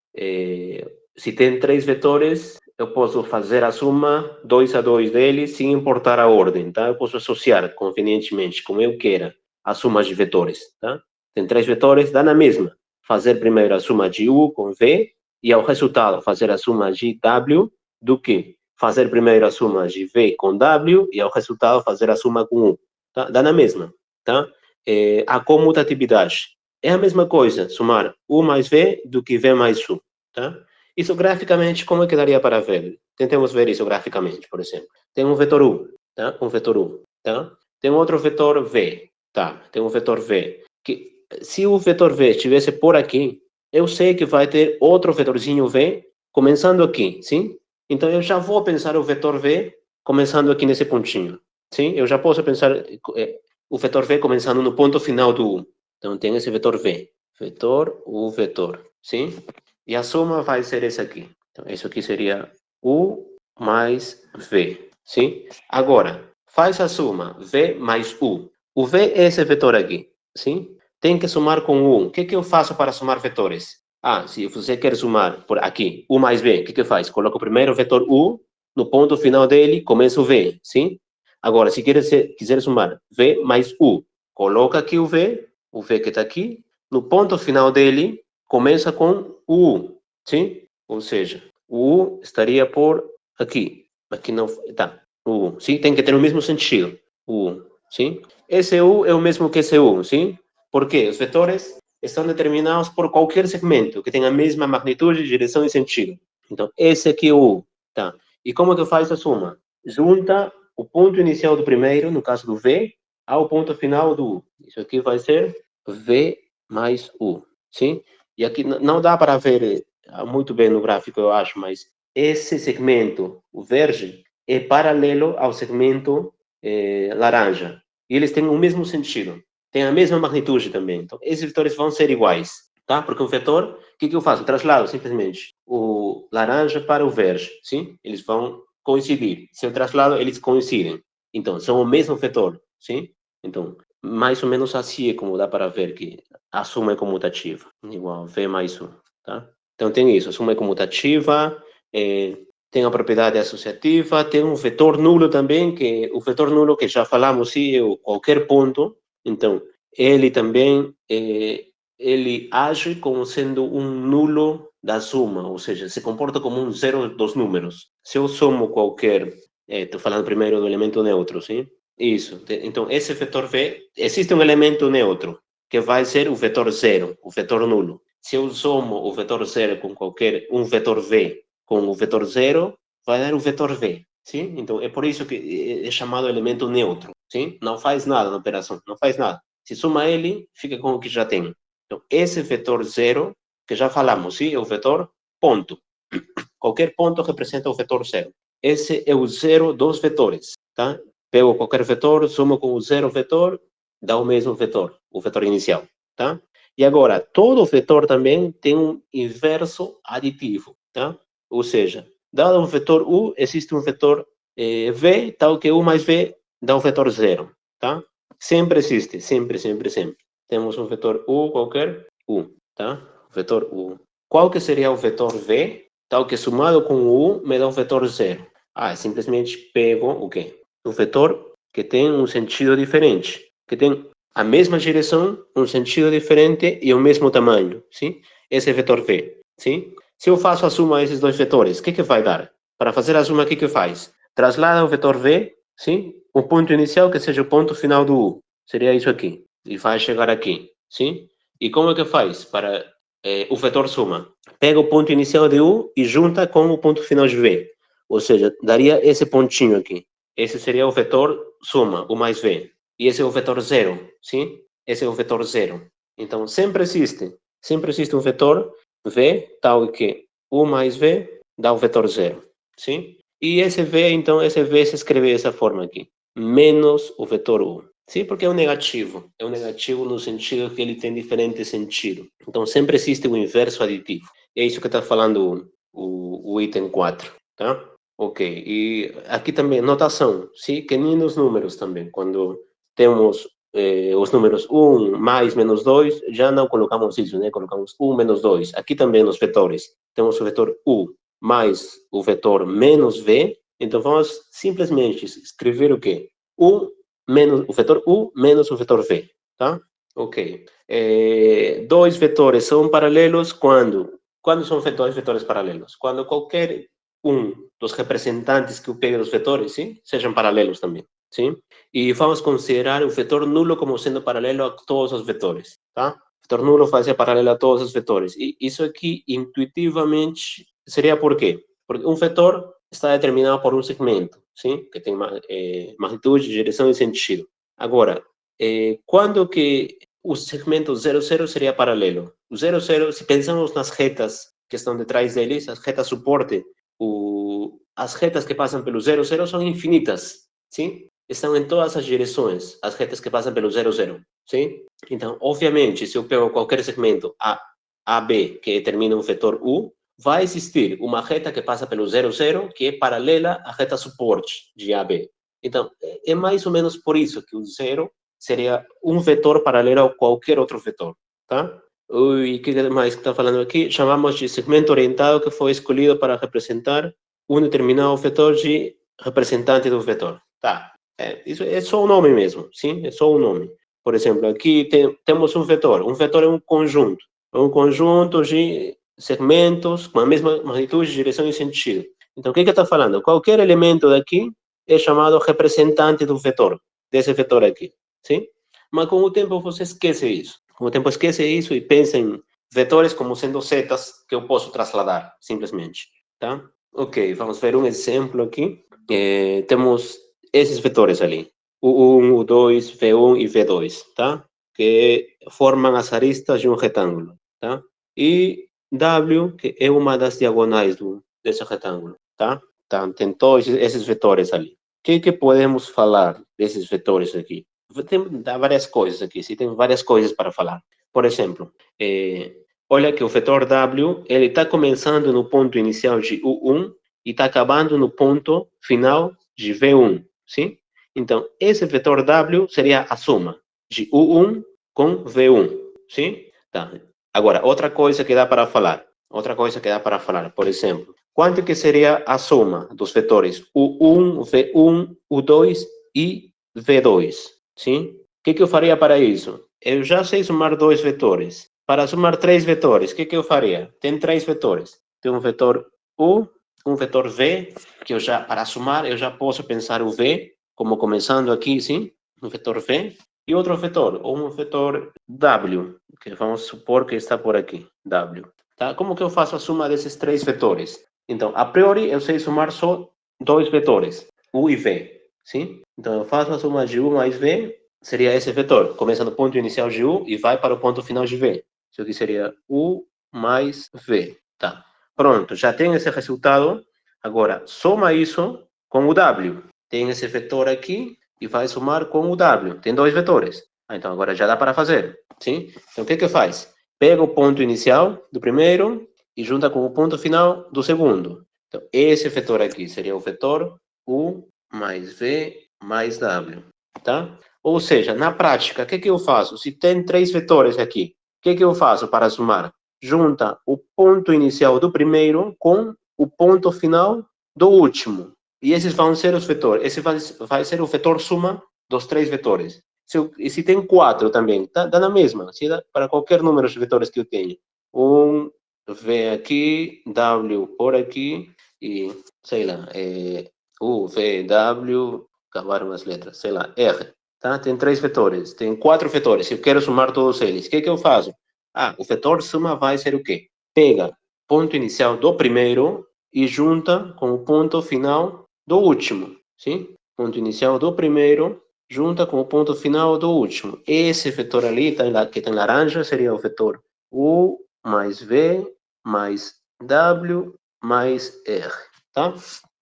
se tem 3 vetores, eu posso fazer a soma 2 a 2 deles sem importar a ordem, tá? Eu posso associar convenientemente, como eu queira, as sumas de vetores, tá? Tem 3 vetores, dá na mesma. Fazer primeiro a soma de U com V e ao resultado fazer a soma de W do que fazer primeiro a soma de V com W e ao resultado fazer a soma com U. Tá? Dá na mesma, tá? A comutatividade é a mesma coisa, somar U mais V do que V mais U, tá? Isso graficamente, como é que daria para ver? Tentemos ver isso graficamente, por exemplo. Tem um vetor U, tá? Um vetor U, tá? Tem outro vetor V, tá? Tem um vetor V. Que, se o vetor V estivesse por aqui, eu sei que vai ter outro vetorzinho V começando aqui, sim? Então, eu já vou pensar o vetor V começando aqui nesse pontinho, sim? Eu já posso pensar o vetor V começando no ponto final do U. Então, tem esse vetor V. Vetor, U, vetor, sim? E a soma vai ser esse aqui. Então, isso aqui seria U mais V, sim? Agora, faz a soma V mais U. O V é esse vetor aqui, sim? Tem que somar com U. O que eu faço para somar vetores? Se você quer somar por aqui, U mais V, o que faz? Coloca o primeiro vetor U, no ponto final dele, começa o V, sim? Agora, se quiser somar V mais U, coloca aqui o V que está aqui, no ponto final dele, começa com o U, sim? Ou seja, o U estaria por aqui. Aqui não, tá, o U, sim? Tem que ter o mesmo sentido, o U, sim? Esse U é o mesmo que esse U, sim? Por quê? Os vetores estão determinados por qualquer segmento que tenha a mesma magnitude, direção e sentido. Então, esse aqui é o U, tá? E como que faz a soma? Junta o ponto inicial do primeiro, no caso do V, ao ponto final do U. Isso aqui vai ser V mais U, sim? E aqui não dá para ver muito bem no gráfico, eu acho, mas esse segmento, o verde, é paralelo ao segmento laranja. E eles têm o mesmo sentido, têm a mesma magnitude também. Então, esses vetores vão ser iguais, tá? Porque o vetor, o que eu faço? Eu traslado simplesmente o laranja para o verde, sim? Eles vão coincidir. Se eu traslado, eles coincidem. Então, são o mesmo vetor, sim? Então, mais ou menos assim é como dá para ver que a soma é comutativa, igual V mais 1, tá? Então, tem isso, a soma é comutativa, tem a propriedade associativa, tem um vetor nulo também, que o vetor nulo que já falamos, sim, é qualquer ponto. Então, ele também, ele age como sendo um nulo da soma, ou seja, se comporta como um zero dos números. Se eu somo qualquer, estou falando primeiro do elemento neutro, sim? Isso. Então, esse vetor V, existe um elemento neutro, que vai ser o vetor zero, o vetor nulo. Se eu somo o vetor zero com qualquer, um vetor V com o vetor zero, vai dar o vetor V, sim? Então, é por isso que é chamado elemento neutro, sim? Não faz nada na operação, não faz nada. Se soma ele, fica com o que já tem. Então, esse vetor zero, que já falamos, sim? É o vetor ponto. Qualquer ponto representa o vetor zero. Esse é o zero dos vetores, tá? Pego qualquer vetor, somo com o zero vetor, dá o mesmo vetor, o vetor inicial, tá? E agora, todo vetor também tem um inverso aditivo, tá? Ou seja, dado um vetor U, existe um vetor V, tal que U mais V dá o vetor zero, tá? Sempre existe, sempre, sempre, sempre. Temos um vetor U qualquer, U, tá? Vetor U. Qual que seria o vetor V? Tal que somado com o U me dá o vetor zero. Simplesmente pego o quê? Um vetor que tem um sentido diferente, que tem a mesma direção, um sentido diferente e o mesmo tamanho, sim? Esse é vetor V, sim? Se eu faço a soma desses dois vetores, o que vai dar? Para fazer a soma, o que faz? Traslada o vetor V, sim? O ponto inicial que seja o ponto final do U. Seria isso aqui. E vai chegar aqui, sim? E como é que faz para o vetor soma? Pega o ponto inicial de U e junta com o ponto final de V. Ou seja, daria esse pontinho aqui. Esse seria o vetor soma, o mais V. E esse é o vetor zero, sim? Esse é o vetor zero. Então, sempre existe um vetor V, tal que U mais V dá o vetor zero, sim? E esse V, então, esse V se escreve dessa forma aqui, menos o vetor U. Sim, porque é um negativo. É um negativo no sentido que ele tem diferente sentido. Então, sempre existe o inverso aditivo. É isso que está falando o item 4, tá? Ok. E aqui também, notação, sim? Que nem nos números também. Quando temos os números 1 mais menos 2, já não colocamos isso, né? Colocamos 1 menos 2. Aqui também nos vetores. Temos o vetor U mais o vetor menos V. Então, vamos simplesmente escrever o quê? O vetor U menos o vetor V, tá? Ok. Dois vetores são paralelos quando são dois vetores paralelos? Quando qualquer um dos representantes que eu pegue dos vetores, sim, sejam paralelos também, sim? E vamos considerar o vetor nulo como sendo paralelo a todos os vetores, tá? O vetor nulo vai ser paralelo a todos os vetores. E isso aqui, intuitivamente, seria por quê? Porque um vetor está determinado por um segmento, sim? Que tem magnitude, direção e sentido. Agora, quando que o segmento 0, 0 seria paralelo? O 0, 0, se pensamos nas retas que estão detrás deles, as retas suporte, as retas que passam pelo 0, 0 são infinitas, sim? Estão em todas as direções, as retas que passam pelo 0, 0, sim? Então, obviamente, se eu pego qualquer segmento AB que determina um vetor U, vai existir uma reta que passa pelo 0, 0, que é paralela à reta suporte de AB. Então, é mais ou menos por isso que o 0 seria um vetor paralelo a qualquer outro vetor, tá? E o que mais que está falando aqui? Chamamos de segmento orientado que foi escolhido para representar um determinado vetor de representante do vetor. Tá, isso é só o nome mesmo, sim? É só o nome. Por exemplo, aqui temos um vetor. Um vetor é um conjunto de segmentos com a mesma magnitude, direção e sentido. Então, o que está falando? Qualquer elemento daqui é chamado representante do vetor, desse vetor aqui, sim? Mas com o tempo você esquece isso. Com o tempo esquece isso e pensa em vetores como sendo setas que eu posso trasladar, simplesmente, tá? Ok, vamos ver um exemplo aqui. Temos esses vetores ali, U1, U2, V1 e V2, tá? Que formam as aristas de um retângulo, tá? E W, que é uma das diagonais desse retângulo, tá? Tá? Tem todos esses vetores ali. O que podemos falar desses vetores aqui? Tem várias coisas aqui, sim, tem várias coisas para falar. Por exemplo, olha que o vetor W, ele está começando no ponto inicial de U1 e está acabando no ponto final de V1, sim? Então, esse vetor W seria a soma de U1 com V1, sim? Tá. Agora, por exemplo, quanto que seria a soma dos vetores U1, V1, U2 e V2, sim? O que eu faria para isso? Eu já sei somar dois vetores. Para somar três vetores, o que eu faria? Tem três vetores. Tem um vetor U, um vetor V, que para somar, eu já posso pensar o V como começando aqui, sim? Um vetor V. E outro vetor, ou um vetor W, que vamos supor que está por aqui, W. Tá? Como que eu faço a soma desses três vetores? Então, a priori, eu sei somar só dois vetores, U e V, sim? Então, eu faço a soma de U mais V, seria esse vetor. Começa no ponto inicial de U e vai para o ponto final de V. Isso aqui seria U mais V, tá? Pronto, já tem esse resultado. Agora, soma isso com o W. Tem esse vetor aqui e vai somar com o W. Tem dois vetores. Então, agora já dá para fazer, sim? Então, o que faz? Pega o ponto inicial do primeiro e junta com o ponto final do segundo. Então, esse vetor aqui seria o vetor U mais V mais W, tá? Ou seja, na prática, o que eu faço? Se tem 3 vetores aqui, o que eu faço para somar? Junta o ponto inicial do primeiro com o ponto final do último. E esses vão ser os vetores. Esse vai ser o vetor suma dos 3 vetores. E se tem 4 também, dá na mesma. Se dá para qualquer número de vetores que eu tenho. V aqui, W por aqui, e, sei lá, U, V, W, acabaram as letras, sei lá, R. Tá? Tem 3 vetores, tem 4 vetores. Se eu quero somar todos eles, o que eu faço? O vetor suma vai ser o quê? Pega ponto inicial do primeiro e junta com o ponto final do último, sim? Ponto inicial do primeiro junta com o ponto final do último. Esse vetor ali, que está em laranja, seria o vetor U mais V mais W mais R, tá?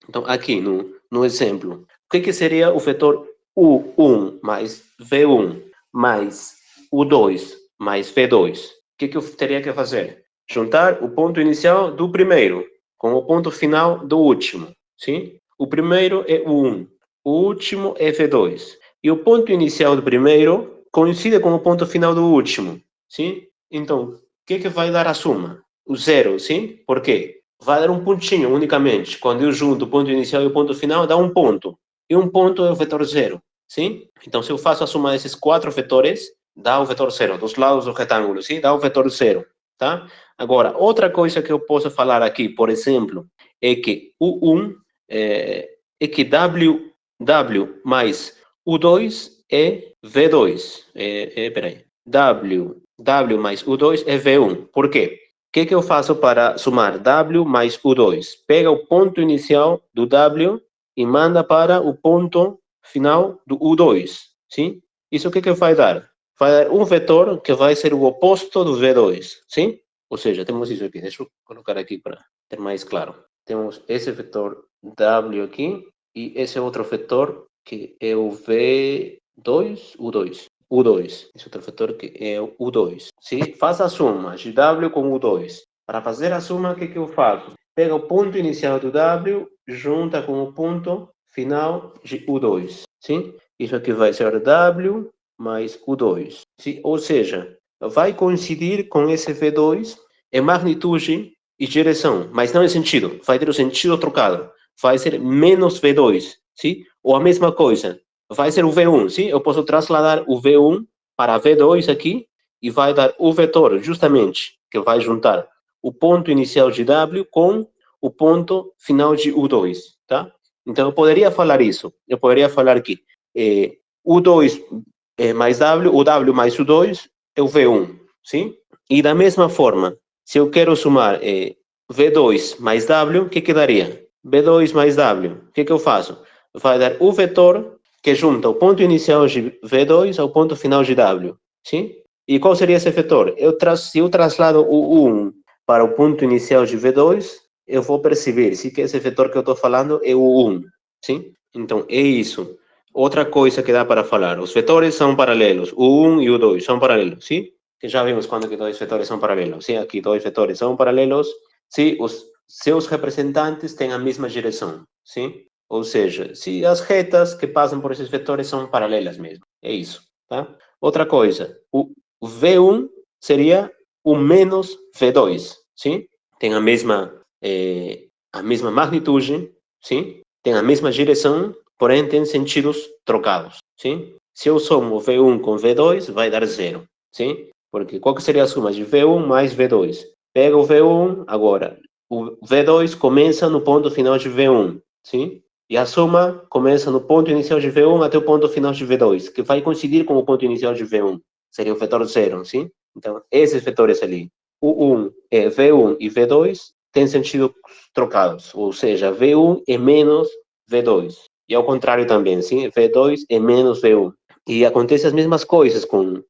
Então, aqui no exemplo, o que seria o vetor U1 mais V1 mais U2 mais V2? O que eu teria que fazer? Juntar o ponto inicial do primeiro com o ponto final do último, sim? O primeiro é U1, o último é V2. E o ponto inicial do primeiro coincide com o ponto final do último, sim? Então, o que vai dar a soma? O zero, sim? Por quê? Vai dar um pontinho unicamente. Quando eu junto o ponto inicial e o ponto final, dá um ponto. E um ponto é o vetor zero, sim? Então, se eu faço a soma desses 4 vetores, dá o vetor zero, dos lados do retângulo, sim? Dá o vetor zero, tá? Agora, outra coisa que eu posso falar aqui, por exemplo, é que U1 é que W mais U2 é V2. Peraí. W mais U2 é V1. Por quê? O que eu faço para somar W mais U2? Pega o ponto inicial do W e manda para o ponto final do U2. Sim? Isso o que vai dar? Vai dar um vetor que vai ser o oposto do V2. Sim? Ou seja, temos isso aqui. Deixa eu colocar aqui para ter mais claro. Temos esse vetor W aqui e esse outro vetor que é o V2, U2. U2. Esse outro vetor que é o U2. Se faz a soma de W com U2. Para fazer a soma, o que eu faço? Pega o ponto inicial do W, junta com o ponto final de U2. Sim? Isso aqui vai ser W mais U2. Sim? Ou seja, vai coincidir com esse V2 em magnitude e direção, mas não em sentido. Vai ter o sentido trocado. Vai ser menos V2. Sim? Ou a mesma coisa. Vai ser o V1, sim? Eu posso trasladar o V1 para V2 aqui e vai dar o vetor, justamente, que vai juntar o ponto inicial de W com o ponto final de U2, tá? Então, eu poderia falar isso. Eu poderia falar que U2 mais W, o W mais U2 é o V1, sim? E da mesma forma, se eu quero somar V2 mais W, o que daria? V2 mais W. O que eu faço? Vai dar o vetor que junta o ponto inicial de V2 ao ponto final de W, sim? E qual seria esse vetor? Se eu traslado o 1 para o ponto inicial de V2, eu vou perceber se que esse vetor que eu estou falando é o 1, sim? Então, é isso. Outra coisa que dá para falar, os vetores são paralelos, o 1 e o 2 são paralelos, sim? Que já vimos quando que dois vetores são paralelos, sim? Aqui dois vetores são paralelos se os seus representantes têm a mesma direção, sim? Ou seja, se as retas que passam por esses vetores são paralelas mesmo. É isso, tá? Outra coisa, o V1 seria o menos V2, sim? Tem a mesma magnitude, sim? Tem a mesma direção, porém tem sentidos trocados, sim? Se eu somo V1 com V2, vai dar zero, sim? Porque qual que seria a soma de V1 mais V2? Pega o V1, agora, o V2 começa no ponto final de V1, sim? E a soma começa no ponto inicial de V1 até o ponto final de V2, que vai coincidir com o ponto inicial de V1. Seria o vetor zero, sim? Então, esses vetores ali, o 1 é V1 e V2, têm sentido trocados. Ou seja, V1 é menos V2. E ao contrário também, sim? V2 é menos V1. E acontecem as mesmas coisas com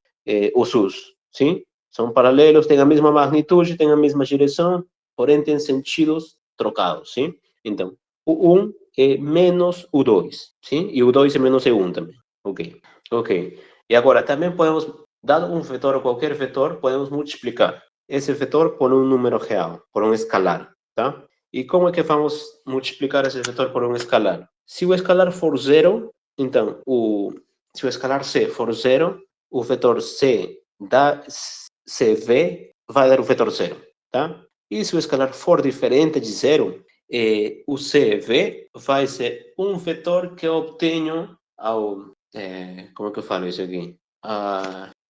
os U's, sim? São paralelos, têm a mesma magnitude, têm a mesma direção, porém têm sentidos trocados, sim? Então, o 1 é menos o 2, sim? E o 2 é menos o 1 também. Ok, ok. E agora, também podemos, dado um vetor ou qualquer vetor, podemos multiplicar esse vetor por um número real, por um escalar, tá? E como é que vamos multiplicar esse vetor por um escalar? Se o escalar for zero, então o se o escalar C for 0, o vetor C da CV vai dar o vetor 0, tá? E se o escalar for diferente de 0, o CV vai ser um vetor que eu obtenho ao... como é que eu falo isso aqui?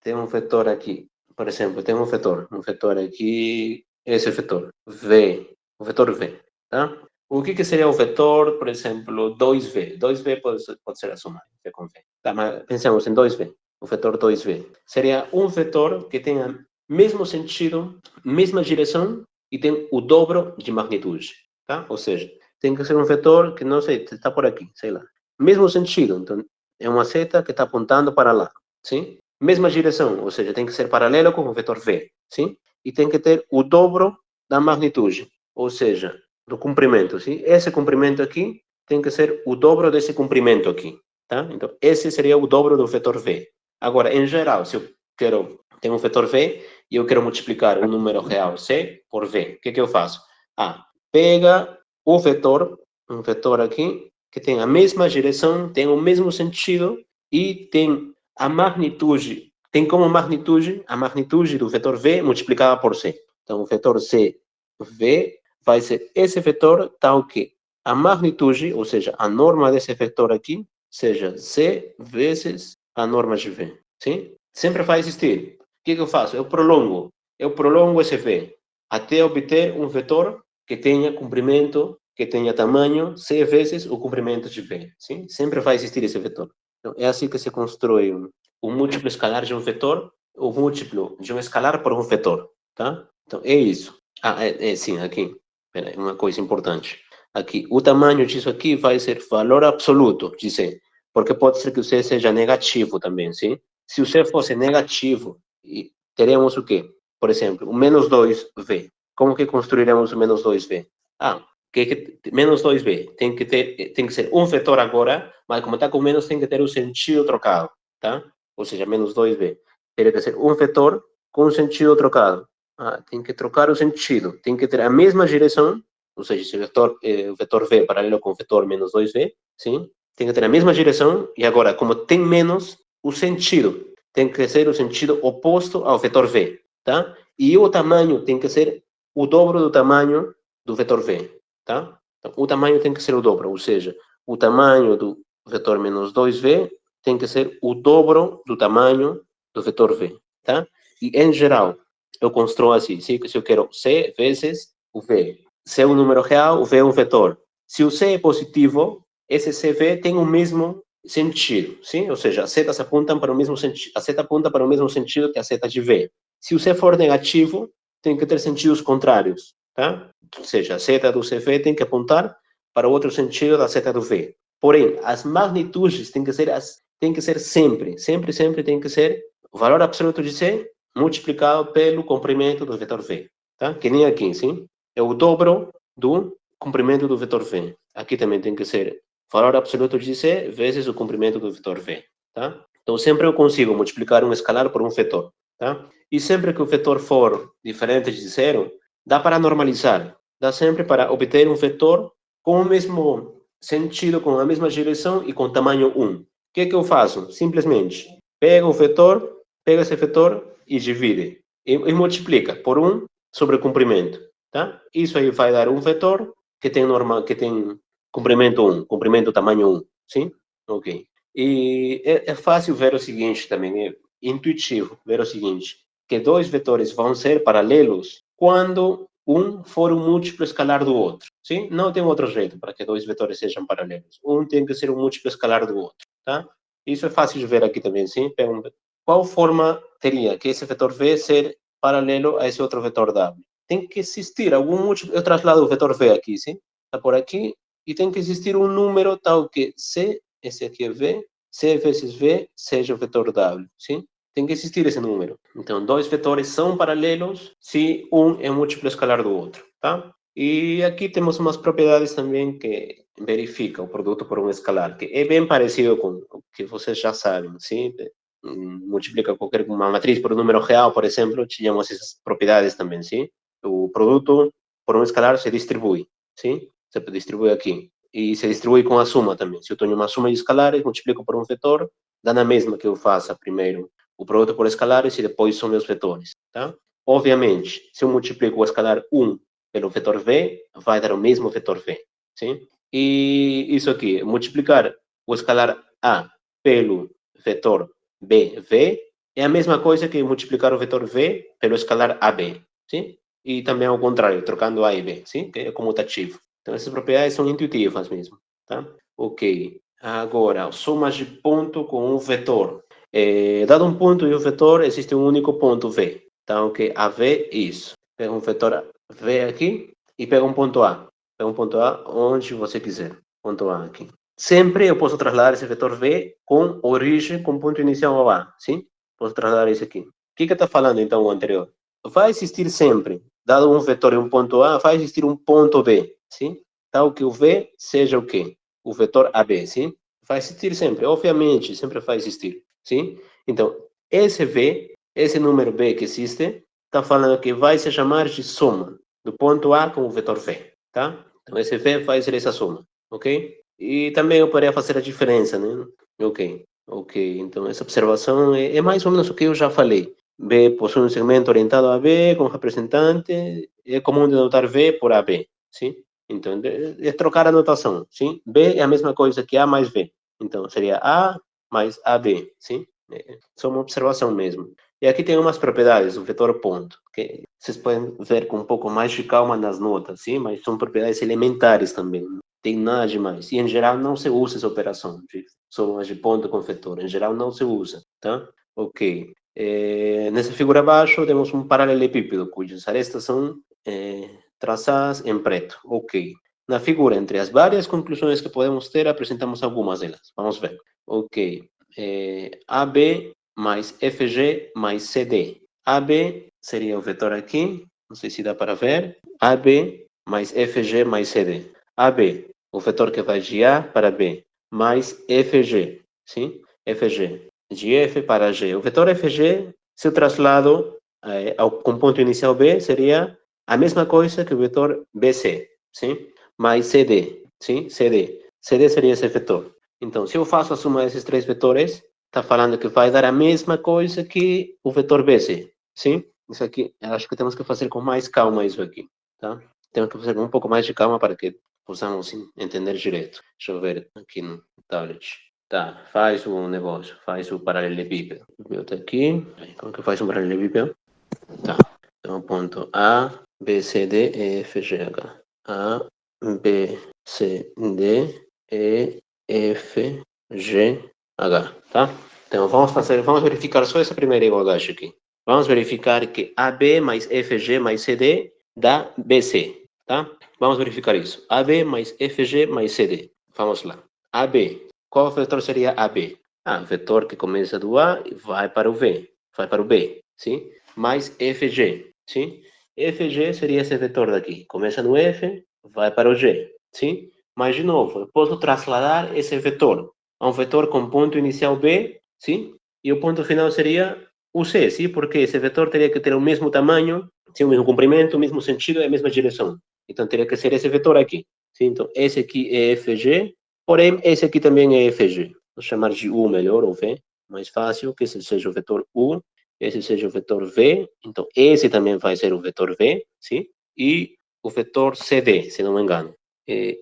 Tem um vetor aqui, por exemplo, tem um vetor aqui, esse vetor, V, o vetor V, tá? O que seria o vetor, por exemplo, 2V? 2V pode ser a soma, V com V. Tá, mas pensamos em 2V, o vetor 2V. Seria um vetor que tenha mesmo sentido, mesma direção e tem o dobro de magnitude, tá? Ou seja, tem que ser um vetor que, não sei, está por aqui, sei lá. Mesmo sentido, então é uma seta que está apontando para lá, sim? Mesma direção, ou seja, tem que ser paralelo com o vetor V, sim? E tem que ter o dobro da magnitude, ou seja, do comprimento, sim? Esse comprimento aqui tem que ser o dobro desse comprimento aqui, tá? Então, esse seria o dobro do vetor V. Agora, em geral, se eu quero ter um vetor V e eu quero multiplicar um número real C por V, o que eu faço? Pega o vetor, um vetor aqui, que tem a mesma direção, tem o mesmo sentido e tem a magnitude, tem como magnitude a magnitude do vetor V multiplicada por C. Então, o vetor C, V, vai ser esse vetor tal que a magnitude, ou seja, a norma desse vetor aqui, seja C vezes a norma de V. Sim? Sempre vai existir. O que eu faço? Eu prolongo esse V até obter um vetor que tenha comprimento, que tenha tamanho C vezes o comprimento de V. Sim? Sempre vai existir esse vetor. Então, é assim que se constrói um múltiplo escalar de um vetor, o múltiplo de um escalar por um vetor. Tá? Então, é isso. Sim, aqui. Peraí, uma coisa importante. Aqui, o tamanho disso aqui vai ser valor absoluto de C, porque pode ser que o C seja negativo também, sim? Se o C fosse negativo, teremos o quê? Por exemplo, o menos 2V. Como que construiremos o menos 2V? Menos 2V tem que ser um vetor agora, mas como está com menos, tem que ter o sentido trocado, tá? Ou seja, menos 2V. Teria que ser um vetor com o sentido trocado. Tem que trocar o sentido. Tem que ter a mesma direção, ou seja, se o vetor V paralelo com o vetor menos 2V, sim? Tem que ter a mesma direção, e agora, como tem menos, o sentido tem que ser o sentido oposto ao vetor V, tá? E o tamanho tem que ser o dobro do tamanho do vetor V, tá? Então, o tamanho tem que ser o dobro, ou seja, o tamanho do vetor menos 2V tem que ser o dobro do tamanho do vetor V, tá? E, em geral, eu construo assim, se eu quero C vezes o V. C é um número real, o V é um vetor. Se o C é positivo, esse CV tem o mesmo sentido, sim? Ou seja, as setas apontam para o mesmo sentido, a seta aponta para o mesmo sentido que a seta de V. Se o C for negativo, tem que ter sentidos contrários, tá? Ou seja, a seta do CV tem que apontar para o outro sentido da seta do V. Porém, as magnitudes têm que ser sempre tem que ser o valor absoluto de C multiplicado pelo comprimento do vetor V, tá? Que nem aqui, sim? É o dobro do comprimento do vetor V. Aqui também tem que ser valor absoluto de C vezes o comprimento do vetor V, tá? Então, sempre eu consigo multiplicar um escalar por um vetor, tá? E sempre que o vetor for diferente de zero, dá para normalizar. Dá sempre para obter um vetor com o mesmo sentido, com a mesma direção e com tamanho 1. O que eu faço? Simplesmente pega esse vetor e divide. E multiplica por 1 sobre o comprimento, tá? Isso aí vai dar um vetor que tem comprimento 1, comprimento tamanho 1, sim? Ok. E é fácil ver o seguinte também, é intuitivo ver o seguinte, que dois vetores vão ser paralelos quando um for um múltiplo escalar do outro, sim? Não tem outro jeito para que dois vetores sejam paralelos. Um tem que ser um múltiplo escalar do outro, tá? Isso é fácil de ver aqui também, sim? Qual forma teria que esse vetor V ser paralelo a esse outro vetor W? Tem que existir algum múltiplo, eu traslado o vetor V aqui, sim? Está por aqui, e tem que existir um número tal que C, esse aqui é V, C vezes V seja o vetor W, sim? Tem que existir esse número. Então, dois vetores são paralelos se um é múltiplo escalar do outro, tá? E aqui temos umas propriedades também que verificam o produto por um escalar, que é bem parecido com o que vocês já sabem, sim? Multiplica uma matriz por um número real, por exemplo, tínhamos essas propriedades também, sim? O produto por um escalar se distribui, sim? Se distribui aqui. E se distribui com a soma também. Se eu tenho uma soma de escalares, multiplico por um vetor, dá na mesma que eu faça primeiro o produto por escalares e depois são meus vetores, tá? Obviamente, se eu multiplico o escalar 1 pelo vetor v, vai dar o mesmo vetor v, sim? E isso aqui, multiplicar o escalar a pelo vetor bv é a mesma coisa que multiplicar o vetor v pelo escalar ab, sim? E também ao contrário, trocando a e b, sim? Que é comutativo. Então, essas propriedades são intuitivas mesmo, tá? Ok. Agora, somas de ponto com um vetor. Dado um ponto e um vetor, existe um único ponto v. Então, ok, AV, isso. Pega um vetor V aqui e pega um ponto A. Pega um ponto A onde você quiser. Ponto A aqui. Sempre eu posso trasladar esse vetor V com origem, com ponto inicial ao A, sim? Posso trasladar isso aqui. O que está falando, então, o anterior? Vai existir sempre, dado um vetor e um ponto A, vai existir um ponto B, sim? Tal que o V seja o quê? O vetor AB, sim? Vai existir sempre, obviamente, sempre vai existir, sim? Então, esse V, esse número B que existe, está falando que vai se chamar de soma do ponto A com o vetor V, tá? Então, esse V vai ser essa soma, ok? E também eu poderia fazer a diferença, né? Ok, ok. Então, essa observação é mais ou menos o que eu já falei. B possui um segmento orientado a B com representante, é comum denotar V por AB, sim? Então, é trocar a notação, sim? B é a mesma coisa que A mais V. Então, seria A mais AB, sim? É só uma observação mesmo. E aqui tem umas propriedades do vetor ponto, que vocês podem ver com um pouco mais de calma nas notas, sim? Mas são propriedades elementares também, não tem nada demais. E, em geral, não se usa essa operação de somas de ponto com vetor. Em geral, não se usa, tá? Ok. Nessa figura abaixo, temos um paralelepípedo, cujas arestas são traçadas em preto. Ok. Na figura, entre as várias conclusões que podemos ter, apresentamos algumas delas. Vamos ver. Ok. AB mais FG mais CD. AB seria o vetor aqui, não sei se dá para ver. AB mais FG mais CD. AB, o vetor que vai de A para B, mais FG, sim? FG, de F para G. O vetor FG, se eu traslado com ponto inicial B, seria a mesma coisa que o vetor BC, sim? Mais CD, sim? CD. CD seria esse vetor. Então, se eu faço a soma desses três vetores, está falando que vai dar a mesma coisa que o vetor BC, sim? Isso aqui, eu acho que temos que fazer com mais calma isso aqui, tá? Temos que fazer com um pouco mais de calma para que possamos entender direito. Deixa eu ver aqui no tablet. Tá, faz o negócio, faz o paralelepípedo. Meu tá aqui. Como que faz um paralelepípedo? Tá. Então, ponto A, B, C, D, E, F, G, H. A, B, C, D, E, F, G, H. Tá? Então, vamos verificar só essa primeira igualdade aqui. Vamos verificar que AB mais FG mais CD dá BC, tá? Vamos verificar isso. AB mais FG mais CD. Vamos lá. AB. Qual vetor seria AB? Vetor que começa do A e vai para o V, vai para o B, sim? Mais FG, sim? FG seria esse vetor daqui. Começa no F, vai para o G, sim? Mas, de novo, eu posso trasladar esse vetor a um vetor com ponto inicial B, sim? E o ponto final seria o C, sim? Porque esse vetor teria que ter o mesmo tamanho, sim, o mesmo comprimento, o mesmo sentido e a mesma direção. Então, teria que ser esse vetor aqui, sim? Então, esse aqui é FG, porém, esse aqui também é FG. Vou chamar de U melhor, ou V, mais fácil, que esse seja o vetor U, esse seja o vetor V, então esse também vai ser o vetor V, sim? E o vetor CD, se não me engano.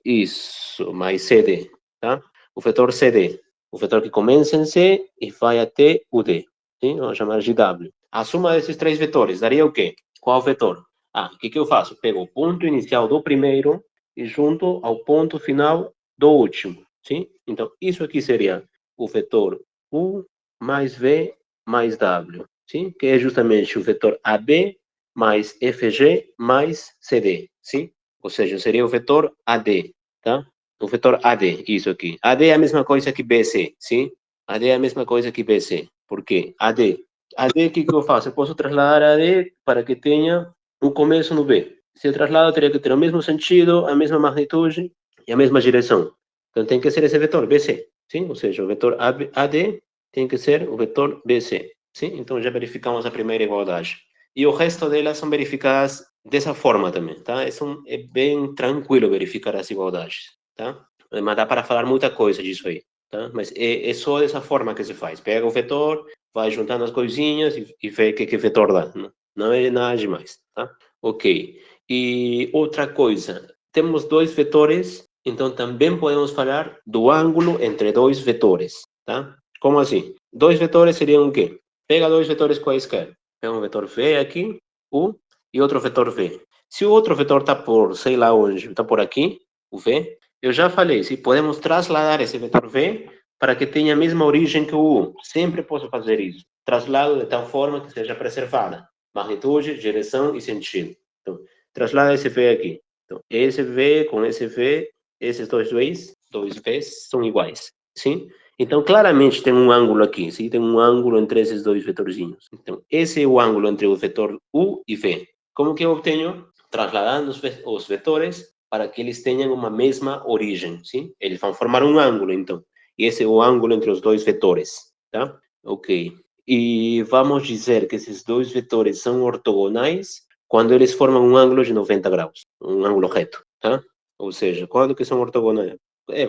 Isso, mais CD, tá? O vetor CD, o vetor que começa em C e vai até o D, sim? Vamos chamar de W. A soma desses três vetores daria o quê? Qual vetor? O que eu faço? Pego o ponto inicial do primeiro e junto ao ponto final do último, sim? Então, isso aqui seria o vetor U mais V mais W, sim? Que é justamente o vetor AB mais FG mais CD, sim? Ou seja, seria o vetor AD, tá? O vetor AD, isso aqui. AD é a mesma coisa que BC, sim? AD é a mesma coisa que BC. Por quê? AD. AD, o que eu faço? Eu posso trasladar AD para que tenha um começo no B. Se eu traslado, teria que ter o mesmo sentido, a mesma magnitude e a mesma direção. Então, tem que ser esse vetor BC, sim? Ou seja, o vetor AD tem que ser o vetor BC, sim? Então, já verificamos a primeira igualdade. E o resto delas são verificadas dessa forma também, tá? É bem tranquilo verificar as igualdades, tá? Mas dá para falar muita coisa disso aí. tá? Mas é só dessa forma que se faz. Pega o vetor, vai juntando as coisinhas e vê o que vetor dá. Não é nada demais, tá? Ok. E outra coisa, temos dois vetores, então também podemos falar do ângulo entre dois vetores, tá? Como assim? Dois vetores seriam o quê? Pega dois vetores quaisquer. Pega um vetor V aqui, U, e outro vetor V. Se o outro vetor está por, sei lá onde, está por aqui, o V, eu já falei, se podemos trasladar esse vetor V para que tenha a mesma origem que o U. Sempre posso fazer isso. Traslado de tal forma que seja preservada magnitude, direção e sentido. Então, traslada esse V aqui. Então, esse V com esse V, esses dois Vs são iguais, sim? Então, claramente tem um ângulo aqui, sim? Tem um ângulo entre esses dois vetorzinhos. Então, esse é o ângulo entre o vetor U e V. Como que eu obtenho? Trasladando os vetores para que eles tenham uma mesma origem, sim? Eles vão formar um ângulo, então. E esse é o ângulo entre os dois vetores, tá? Ok. E vamos dizer que esses dois vetores são ortogonais quando eles formam um ângulo de 90 graus, um ângulo reto, tá? Ou seja, quando que são ortogonais?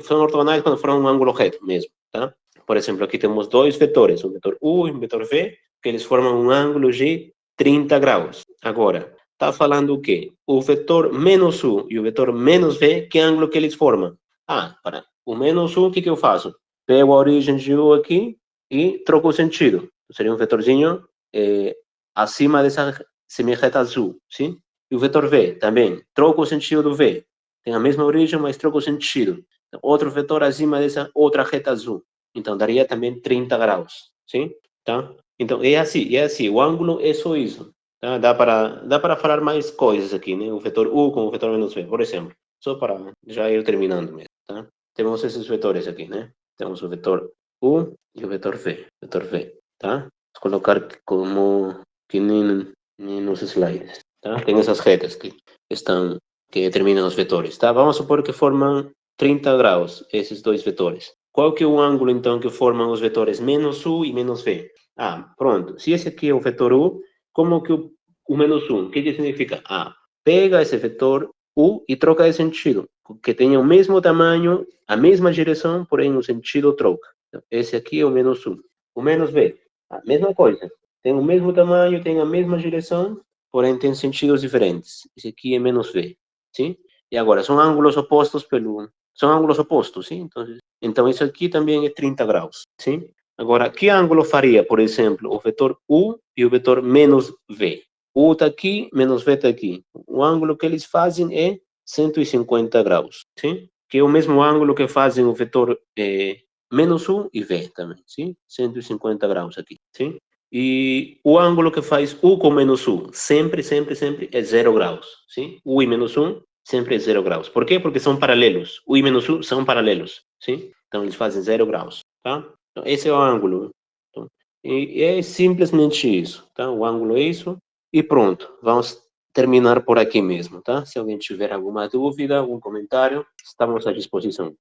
São ortogonais quando formam um ângulo reto mesmo, tá? Por exemplo, aqui temos dois vetores, um vetor U e um vetor V, que eles formam um ângulo de 30 graus. Agora, está falando o quê? O vetor menos U e o vetor menos V, que ângulo que eles formam? Ah, para o menos U, o que eu faço? Pego a origem de U aqui e troco o sentido. Seria um vetorzinho acima dessa semirreta azul, sim? E o vetor V também, troco o sentido do V. Tem a mesma origem, mas troco o sentido. Então, outro vetor acima dessa outra reta azul. Então, daria também 30 graus, sim? Tá? Então, é assim. O ângulo é só isso. Tá? Dá para falar mais coisas aqui, né? O vetor U com o vetor menos V, por exemplo. Só para já ir terminando mesmo, tá? Temos esses vetores aqui, né? Temos o vetor U e o vetor V. Vetor V, tá? Vou colocar como que nem nos slides, tá? Tem essas retas que estão, que determinam os vetores, tá? Vamos supor que formam 30 graus esses dois vetores. Qual que é o ângulo, então, que formam os vetores menos U e menos V? Ah, pronto. Se esse aqui é o vetor U, como que o menos 1? O que significa? Ah, pega esse vetor U e troca de sentido, que tenha o mesmo tamanho, a mesma direção, porém o sentido troca. Então, esse aqui é o menos 1. O menos V, a mesma coisa. Tem o mesmo tamanho, tem a mesma direção, porém tem sentidos diferentes. Esse aqui é menos V, sim? E agora, são ângulos opostos São ângulos opostos, sim? Então isso aqui também é 30 graus, sim? Agora, que ângulo faria, por exemplo, o vetor U e o vetor menos V? U está aqui, menos V está aqui. O ângulo que eles fazem é 150 graus, sim? Que é o mesmo ângulo que fazem o vetor menos U e V também, sim? 150 graus aqui, sim? E o ângulo que faz U com menos U, sempre é 0 graus, sim? U e menos 1 sempre é 0 graus. Por quê? Porque são paralelos. U e menos U são paralelos, sim? Então, eles fazem 0 graus, tá? Então, esse é o ângulo. Então, e é simplesmente isso, tá? O ângulo é isso e pronto. Vamos terminar por aqui mesmo, tá? Se alguém tiver alguma dúvida, algum comentário, estamos à disposição.